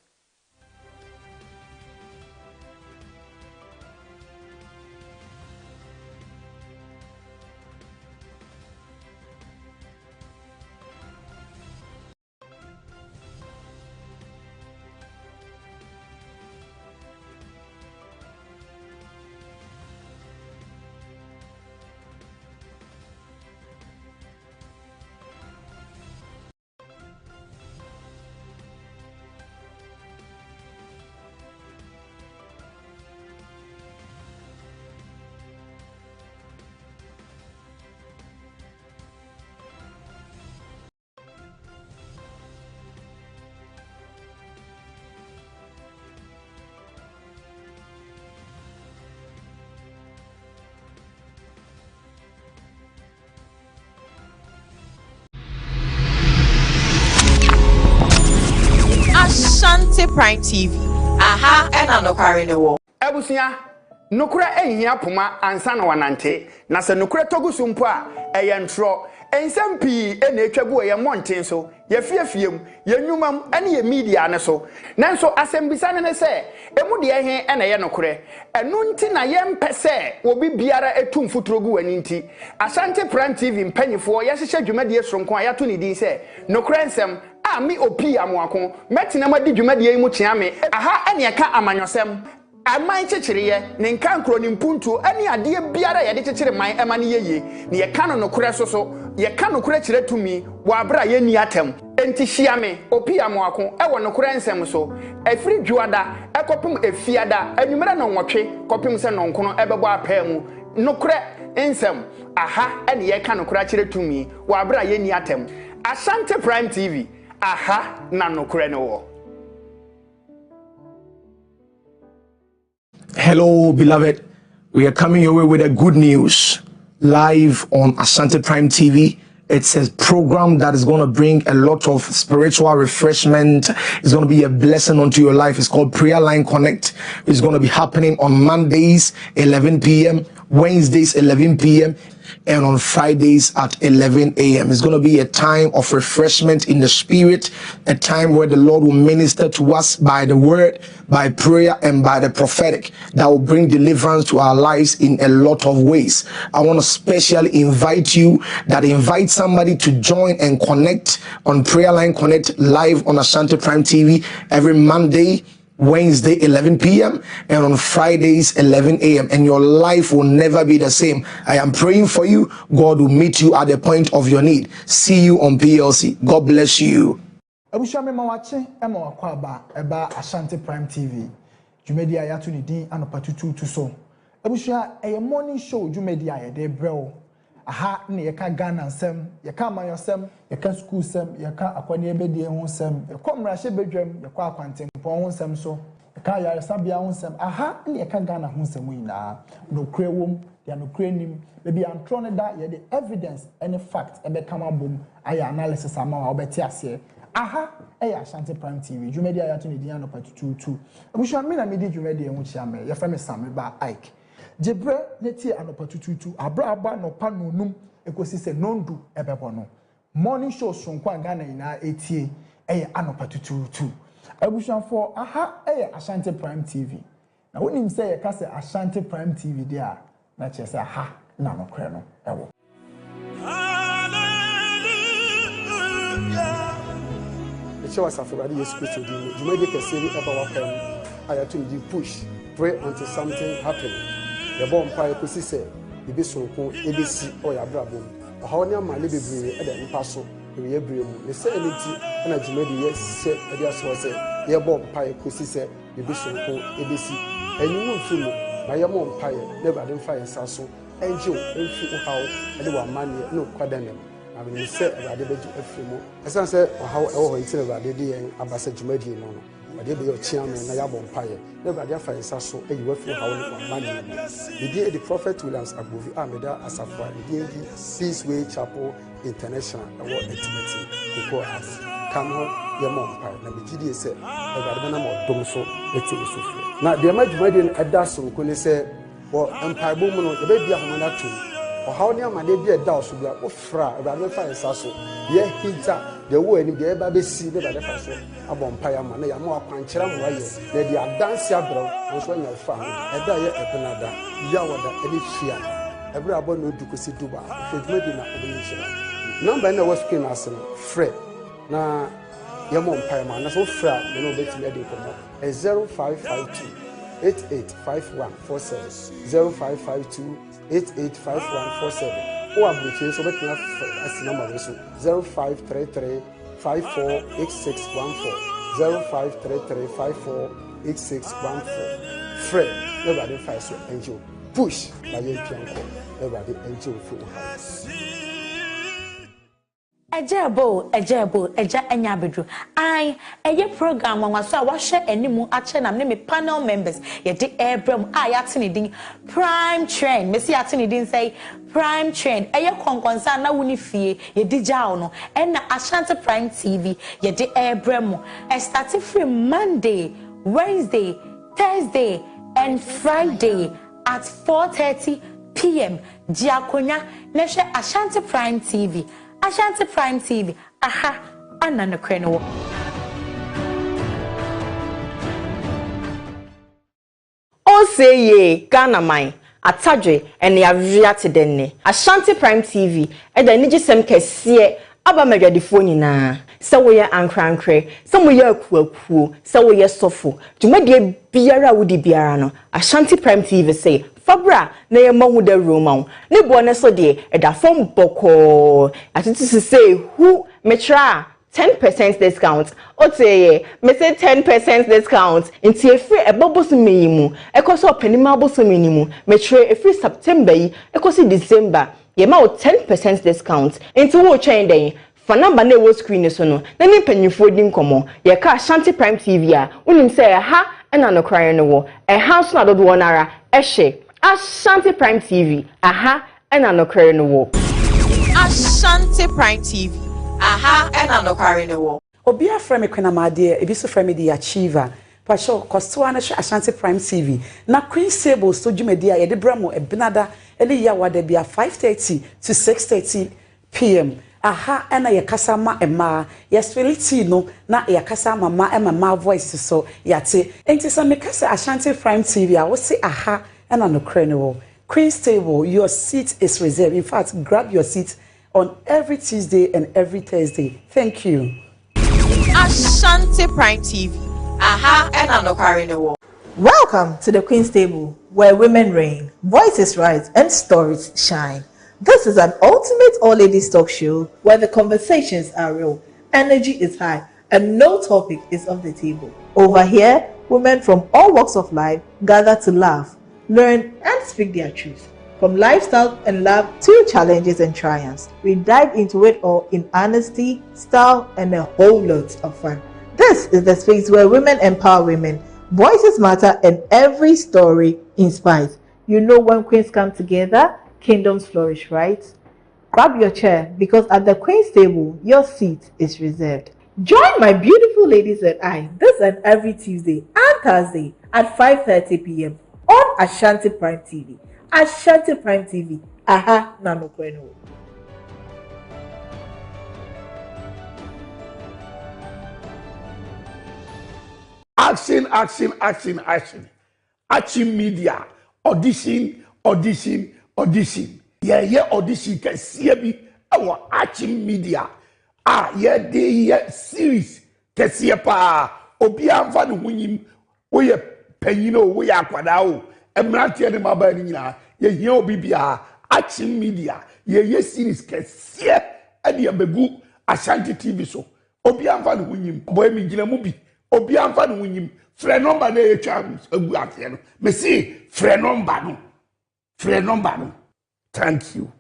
Ashanti Prime TV. Aha, and Anopa in the wall. Ebusia, nukura ehia puma ansa na wanante. Na se nukura togusu mpo a eyentro. Ensem pii ena etwagu ye monten so. Ye fiefiem, ye nwumam ene ye media ne so. Nanso asembisa ne se emu de ehe ena ye nukure. Enu nti na ye mpese obi biara etum futrogu wani nti. Ashanti Prime TV mpanyifo ye hyehye dwumade sonko a yato ne din se nukure nsem a mi opi amoako metina madi dwumade yi mu kyeame aha ene ka amanyosem aman chechiriye ne nka nkro ne mpuntu ane ade biara ye de chechire man ema ne yeye ne ye ka no kure so ye ka no kure chire tumi wo abra ye ni atem enti hia me opia mo ako e wo no kure nsem so afiri dwuada ekopem efiada anwumere no nwotwe kopem se no nkono ebebo apamu no kure nsem aha ene ye ka no kure chire tumi wo abra ye ni atem Ashanti Prime TV aha na no kure no wo. Hello, beloved. We are coming your way with a good news live on Ashanti Prime TV. It's a program that is going to bring a lot of spiritual refreshment. It's going to be a blessing unto your life. It's called Prayer Line Connect. It's going to be happening on Mondays, 11 p.m., Wednesdays, 11 p.m., and on Fridays at 11 a.m. It's going to be a time of refreshment in the spirit, a time where the Lord will minister to us by the word, by prayer, and by the prophetic that will bring deliverance to our lives in a lot of ways. I want to specially invite somebody to join and connect on Prayer Line Connect live on Ashanti Prime TV every Monday, Wednesday 11 p.m. and on Fridays 11 a.m. and your life will never be the same. I am praying for you. God will meet you at the point of your need. See you on PLC. God bless you. Abushame mawache ema wakwaba eba Ashanti Prime TV. Jumedia yatu ni din Anopa Tutuutu so. Abusha a morning show Jumedia ya de brel. Aha ne yeka Ghana nsem, yeka amayosem, yeka school sem, yeka akwani ebedie ho nsem, yeka mrahye bedwam, yeka akwantempo ho nsem so, yeka yaresabia ho nsem. Aha ne yeka Ghana ho nsem nyina. No kure wom, ya no kure nim. Bebi antro ne da ye the evidence any fact ebe kama bom aya analysis ama wa obeti ase. Aha Ashanti Prime TV. Jumedia yatu ni din Anopa Tutuutu. Abusha me na me di Jumedia ho chia me. Ye fa me Sam ba Ike. Jebre neti Anopa Tutuutu abra aba no pa no num ekosi se nondu ebebo no morning show sonkwa Ghana ina etie Anopa Tutuutu abushanfo aha Ashanti Prime TV na wonim se ye ka se Ashanti Prime TV dia na che se aha na no kre no ewo eche wasafurade Yesu Kristo di jumede kese bi eba wakam ayatu di push pray until something happen. The bomb pie could say, the Bisson, ABC or Yabrabum. A honey amali bebre at the impasso, the Yabrium. The serenity and a Jumedi, yes, said, a dear source, the bomb pie could say, the Bisson, ABC. And you won't feel my yamon pie, never didn't fire sasso, and Joe, and feel how, and one money, no quadrant. I mean, said about the bed to a few more. As I said, how it's about the day and Ambassador Jumedi. They be your chairman, Nayabon Pire. Never their fire so a UFO how money. The day the Prophet Williams Abuvi Ameda Asafra, the Peaceway Chapel International Award Intimacy, Kuko House. Come home, your mom pie. Now, the GD said, about the number of Domso, let's see. Now, the American at Dasso, when they say, well, Empire Bomono, the baby of Manatu, or how near my baby at Dasso, or Fra, about the fire sasso. Yeah, Hinta. The way in the baby see the first about Paya Money, a more pancham way. They are dancing abroad, and when your family, a day at Canada, Yawada, any fear. Every abon no dukusi duba, if it may be not a number in the West King as Fred. Now, your mom Payman, that's all Fred, you know, bet me a 0552 885147 0552 885147. Or I'm so let me have a number 0533 548614 0533 548614. Fred, nobody fights with angel. Push by your piano, nobody angel full house. Ejebo, eja enyabedru. Eye program on so wa hwe animu ache na me panel members ye de Abraham yatene din Prime Trend. Me see yatene din say Prime Trend. Eye konkonsa na woni fie ye di jaw no. And na Ashanti Prime TV ye de Abraham. Start from Monday, Wednesday, Thursday and Friday at 4:30 p.m. Diakonya na hwe Ashanti Prime TV. Ashanti Prime TV, aha, anana kreno. O say ye, Ghana mine, atadwe, and ya viate denne. Ashanti Prime TV, and the niji sem kesiye, aba medya di phone na. sɛ woyɛ ankrankre sɛ woyɛ akuakuo sɛ woyɛ sɔfo dwumadie biara wodi biara no Ashanti Prime TV say Fabra na ye mahu da Roma ne bo ne so de eda fom boko atiti say who metra 10% discount oteye me say 10% discount inti efri eboboso meyimu ekoso openima boso minimu metre efri September yi ekoso December ye ma 10% discount inti wo twen den fa number na wo screen so no na ni panyifo di nkomo ye ka Ashanti Prime TV a unim say ha na no kran no wo house na dodo nara ehye Ashanti Prime TV aha na no kran no wo Ashanti Prime TV aha ena no kware ne wo obi afre me kwena made ebi so frɛ me di achiever pasho kostoa na Ashanti Prime TV na Queen Stable so dwumadi a ye de bramo ebinada ele ya wada bia 5:30 to 6:30 p.m. aha ena ye kasa ma ema ye spiriti no na ye kasa mama ema voice so yate enti so me kasa Ashanti Prime TV a wo se aha ena no kware ne wo Queen Stable, your seat is reserved. In fact, grab your seat on every Tuesday and every Thursday. Thank you. Ashanti Prime TV. Aha and Anopa. Welcome to the Queen's Table, where women reign, voices rise, and stories shine. This is an ultimate all-ladies talk show where the conversations are real, energy is high, and no topic is off the table. Over here, women from all walks of life gather to laugh, learn, and speak their truth. From lifestyle and love to challenges and triumphs, we dive into it all in honesty, style, and a whole lot of fun. This is the space where women empower women, voices matter, and every story inspires. You know, when queens come together, kingdoms flourish, right? Grab your chair because at the Queen's Table, your seat is reserved. Join my beautiful ladies and I this and every Tuesday and Thursday at 5:30 p.m. on Ashanti Prime TV. Ashanti Prime TV. Aha, nano kwenu. Action, action, action, action. Action media. Audition, audition, audition. Yeah, audition can see me. Our action media. Yeah, series. Can see pa. Obi amfa no hunyim. We penyino, we akwadao. Emrantie ne maba ni nyina ye hia obi bia action media ye series kese e de abegu Ashanti TV so obi amfa no hunyim boy mi gina mu bi obi amfa no hunyim frɛ number na ye twa agu atie no me see frɛ number no thank you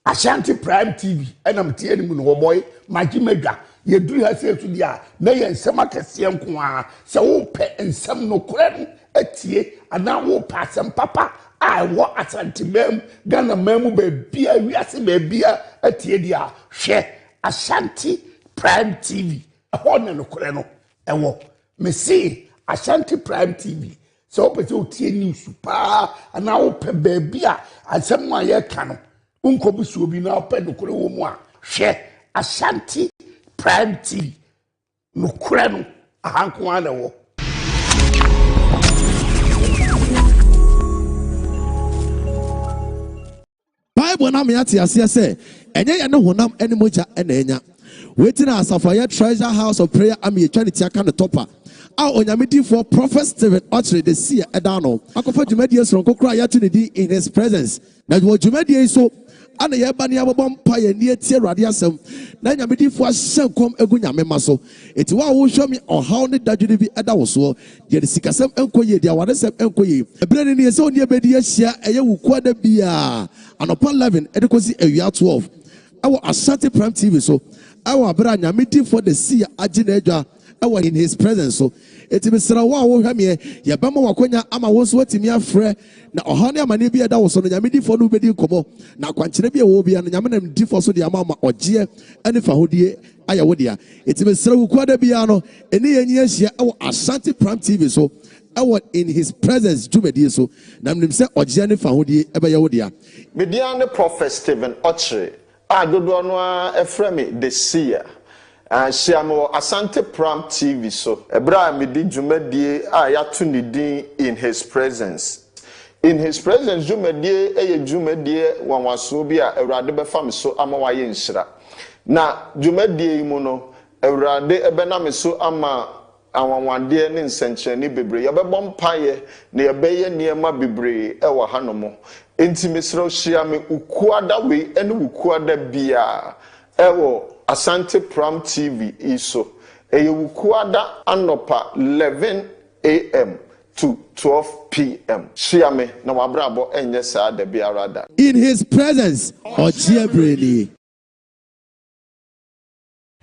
Ashanti Prime TV enam tie ni mu no boy magi medwa ye duru ha se to dia na ye nsɛm akɛse nko a sɛ wo pɛ nsɛm no kora no etie ana wo pasem papa I wo Ashanti mem Ghana mem be bia wiase be bia etie dia hwe Ashanti Prime TV ehona no kore no ewo me see Ashanti Prime TV so opese otie news pa ana wo pe be bia asem a ye ka no unko so obi na pe no kore wo mu a hwe Ashanti Prime TV no kore no ahanko ana wo Bible na me ati ase se enye ye ne honam ene moja ene enya wetin asafaya treasure house of prayer am ye twaniti aka ne topa a onyamedi for prophet Stephen Ochre de see eda no akofa dwumadi esron kokora ya to ne di in his presence na dwumadi so ana ye ba ne abobom pa ye ne tie Awurade asem na nyamedi fo ahyenkom egu nyame maso eti wa wo hwemi ohaw ne dadwene bi eda wo so de sikasem enkoye de awadesem enkoye ebre ne se oni ebedi ahia eye wuku da bia Anopa 11 edekosi awia 12 awo Ashanti Prime TV so awo abra nyamedi for the sea agina adwa awo in his presence so eti besra wa wo hwemi ye bema wakonya ama wo so atimi afre na oha ne amane bi eda wo so no nyamedi for no bedi komo na kwankyere bi wo bia no nyame nam di for so de ama oje ani fa hodie aya wo dia eti besra wuku da bia no eni yenyi ahia awo Ashanti Prime TV so awo in his presence jumedi so na mnim se oje ani fa hodie ebe ya wo dia media ne prophet Stephen Ochre agodo no a efreme the seer Siamo Ashanti Prime TV so ebra medi dwumadie a yato ne din in his presence. In his presence dwumadie eye dwumadie wanwaso bi a Awurade befa me so ama waye nhyira. Na dwumadie mu no Awurade ebena me so ama awanwade ne nsenkyerene bebre yɛbɛbɔ mpaye na yɛbɛyɛ niema bebre ɛwɔ hanomo enti mesrɛ hyia me ukuada we ene ukuada bia ɛwɔ Asante Pram TV iso eye ukuada anopa 11 a.m. to 12 p.m. Shia me na wabrabo enye saa da biara da. In his presence, Ochiabreni.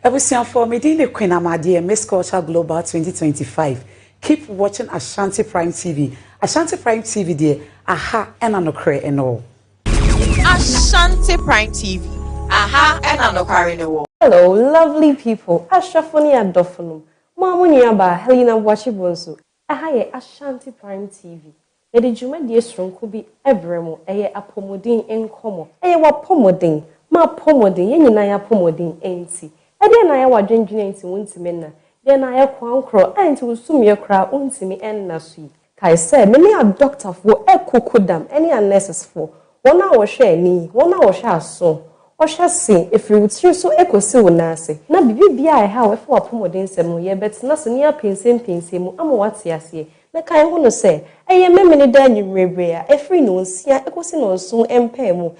Ebusian for meeting the Queen Amadi Miss Culture Global 2025. Keep watching Ashanti Prime TV. Ashanti Prime TV dear, aha and anokre and all. Ashanti Prime TV. Aha and anokre and all. Hello, lovely people. Ashafoni Adofonum. Mamuni aba Helena Wachibonsu. Aha ye Ashanti Prime TV. Ede juma die stronko bi ebremo eye apomodin enkomo. Eye wa pomodin. Ma pomodin ye nyina ya pomodin enti. Ede na ya wadwendwene enti wontime na. De na ya kwankro enti wosumye kra wontime enna so yi. Kai say many a doctor for ekokodam any a nurses for. Wona wo hwe ani, wona wo hwe aso. Osha se efiri wutiri so ekosi wo nase. Na bibi bia e ha we fa wapomodin sem ye bet na se ne apensem mu ama wate ase. Na kai ho no se eye memene da nwumrebre a efiri no nsia ekosi no nso empa mu.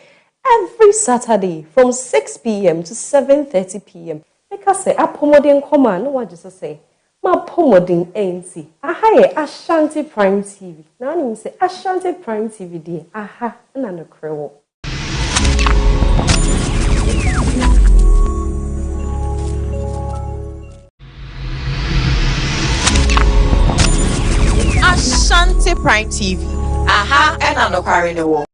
Every Saturday from 6 p.m. to 7:30 p.m. Because say apomodin koma no wa just say ma pomodin enti. Aha ye Ashanti Prime TV. Na nim say Ashanti Prime TV dey aha na no krewo. Ashanti Prime TV. Aha and anokre in the wall.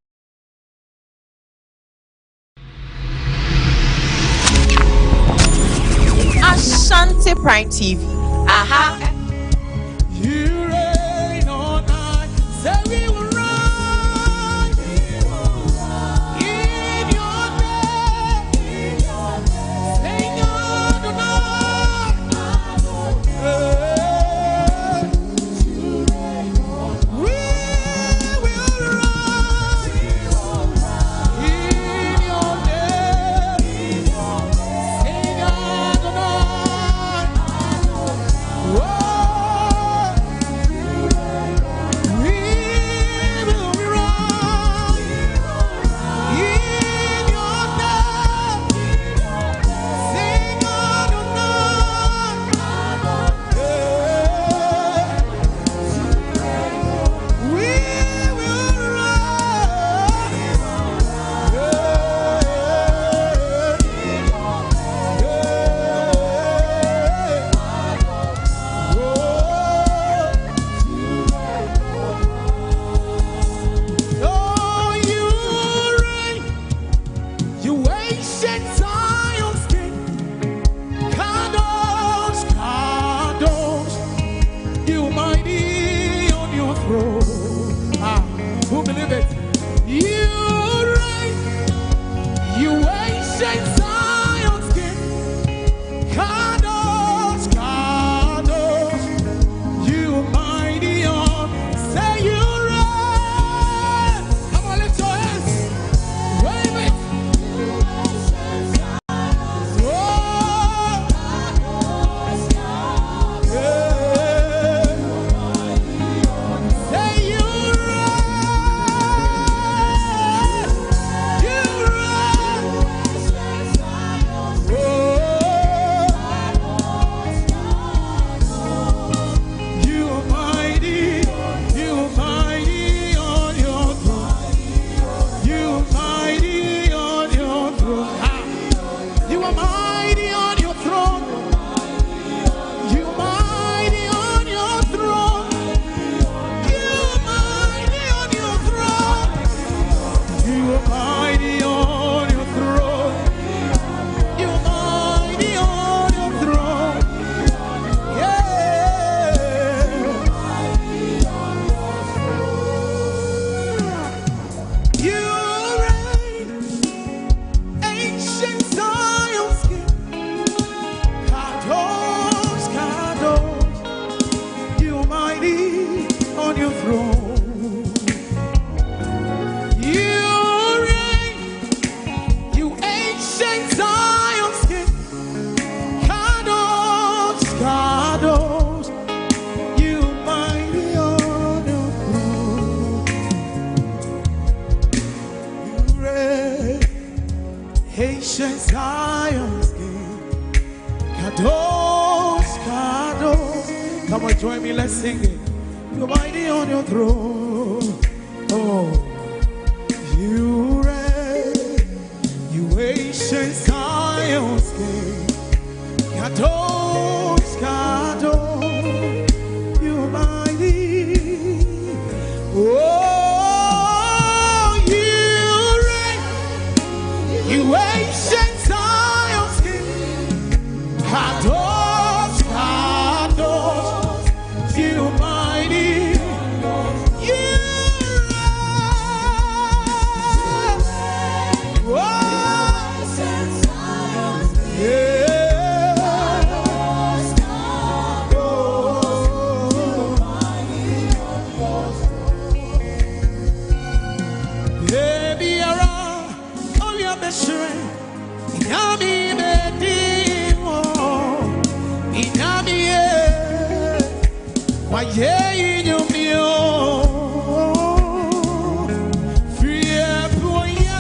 Ashanti Prime TV. Aha. You reign on high. Say we will rise in your name. Sing Whoa! ancient Zion's gate. Kadosh, Kadosh. Come on, join me, let's sing it. You're mighty on your throne. Oh, you reign. You ancient Zion's gate. Kadosh, Kadosh. You are mighty. Oh. You ancient Zion's King, Kadosh, Kadosh, you mighty, you reign. Oh, yeah. Baby, oh, you're the strength. Inami medimo, inami waye inyumio, fie puye,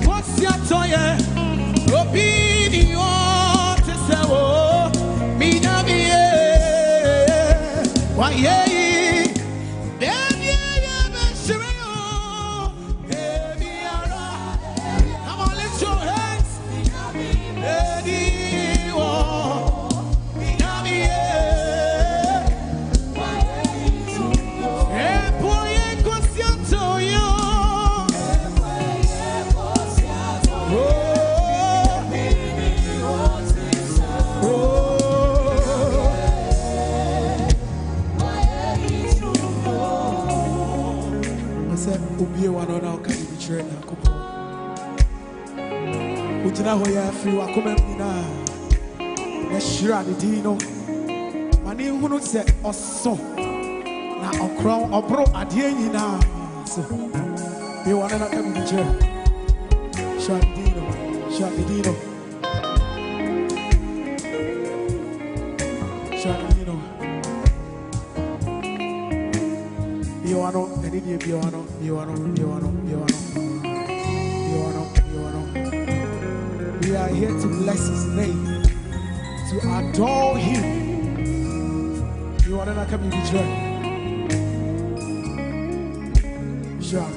kosia toye, opini o tesewo, minami waye. Utina hoya free wa komemina na shira ni dino mani hunu se oso na okron obro ade nyina so be wana na kam di che shadino shadino Biwano eni die biwano we are here to bless his name, to adore him. You want to come in the church? Sure.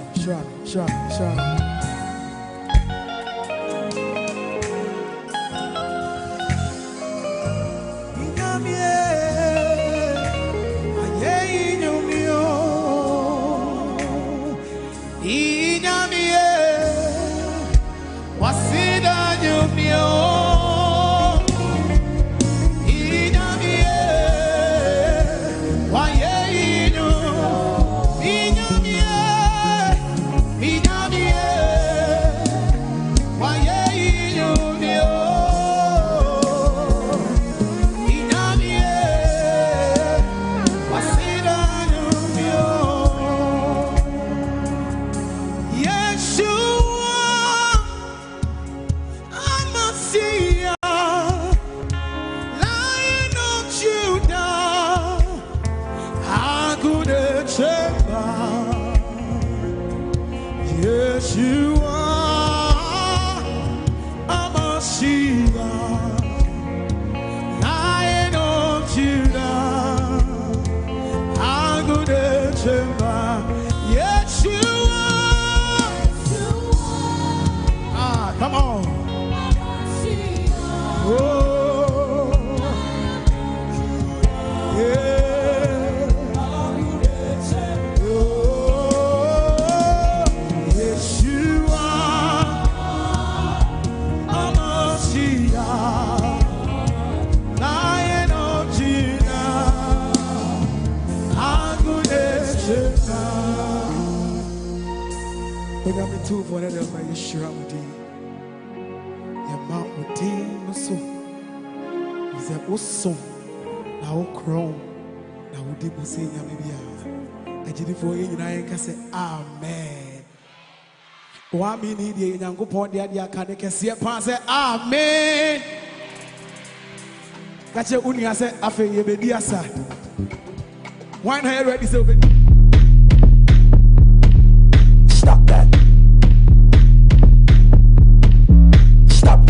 Two for that by Yeshua Udi. Yama Udi so is a osso now crown now Udi Busi Yamibia. I did it for you, I can say Amen. Wami need the Yango Pond, the idea can see a pass, Amen. Catch a unia say, Afe Yebedia. One hair ready so. Stop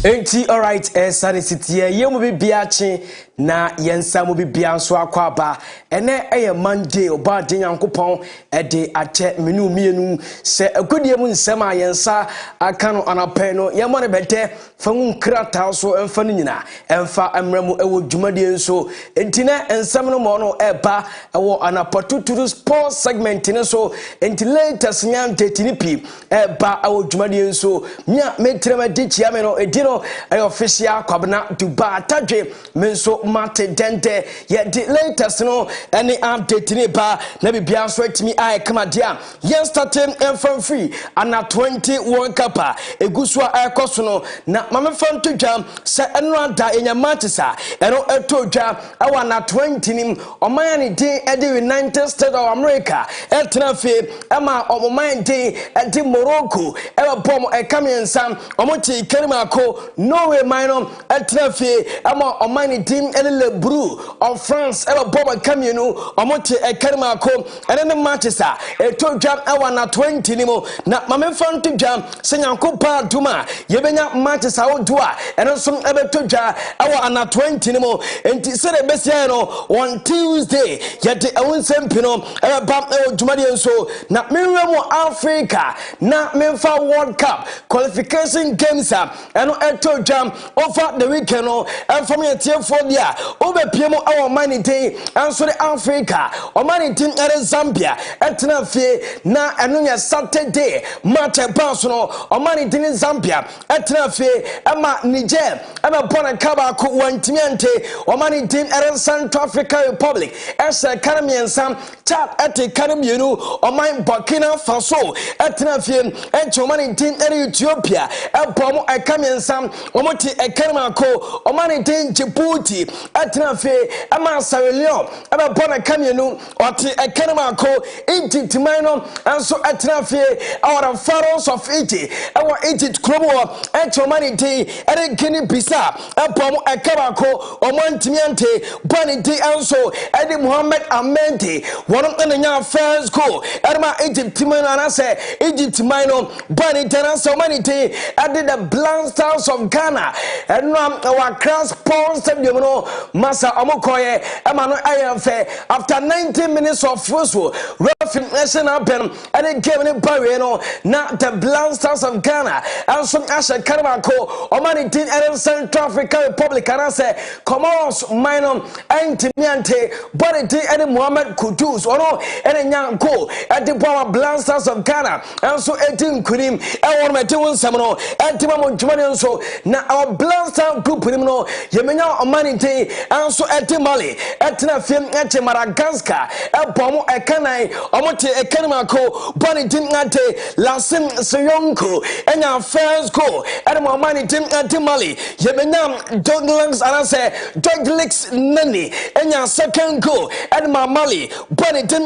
Enti alright sane sitie ye mu bibiache na yensa mu bibia nso akwaba ene eye Monday oba de Nyankopon de ache menu mienu se agodie mu nsem a yensa aka no anapɛ no ye mo ne bete fa mu krata so emfa no nyina emfa amramu ewo dwumadie nso enti na ensem no mo no eba ewo Tutuutu sports segment ne so enti latest nyante tinipi eba ewo dwumadie nso mia metrema dichia me no edino official kwabna Dubai tadwe menso mate dente ye the latest no any update ni ba na bibia so atimi ai kama dia yen starting from free ana 20 World Cup egusu a ekoso no na mame fanto dwam se eno ada enya matches a eno eto dwa awa na 20 nim oman ni din e the United States of America etna fe ema oman din e the Morocco e bom e kamiensam omochi kerimako Norway minor etrefe ama omani team ele bru of France ever bomb kamienu omote ekermako ene matches a eto jam awa na 20 nimo na mamefan to jam senyankopa duma yebenya matches a odua ene so ebeto jam awa na 20 nimo enti sere besia no on Tuesday yete awunsem no ebe bam odumade enso na menwemu Africa na menfa World Cup qualification games eno eto jam over the weekend no and from your team for there over piemo our money day and so the Africa or money team at Zambia etna fe na eno Saturday match bounce no or money team in Zambia etna fe ama Niger ama bona kaba ko wantimiante or money team at Central African Republic as a Caribbean Sam chat at the Caribbean or mine Burkina Faso etna fe and money team at Ethiopia and Pomo a Caribbean Sam omoti ekermako omani tin Djibouti atnafe ama Sierra Leone aba bona kamienu oti ekermako Egypt minor anso atnafe our pharaohs of Egypt our Egypt kromo etomani tin ere Guinea Bissau apomo ekermako omantimiante bani tin anso edi Mohammed Amente one enya first goal erma Egypt minor anase Egypt minor bani tin anso omani tin edi the Black Stars of Ghana and our cross Paul Stadium no Masa Omokoye Emano Ayanfe after 90 minutes of football referee national pen and it gave in Barry no not the Black Stars of Ghana and some Asha Karamako Omani Tin and Central African Republic and I say Comoros minor Antimiante Body Tin and Mohammed Kudus or no and a young go at the power Black Stars of Ghana and so 18 Kurim and one of my two Samano and Timamo Jumanian so now our Blaster group no yemenya omani te anso etimali etina fiem eche Madagascar ebomo ekanai omote ekanimako boni tim ate lasim seyonko enya first goal edemo omani tim etimali yemenya Douglas anase Douglas nani enya second goal edema mali boni tim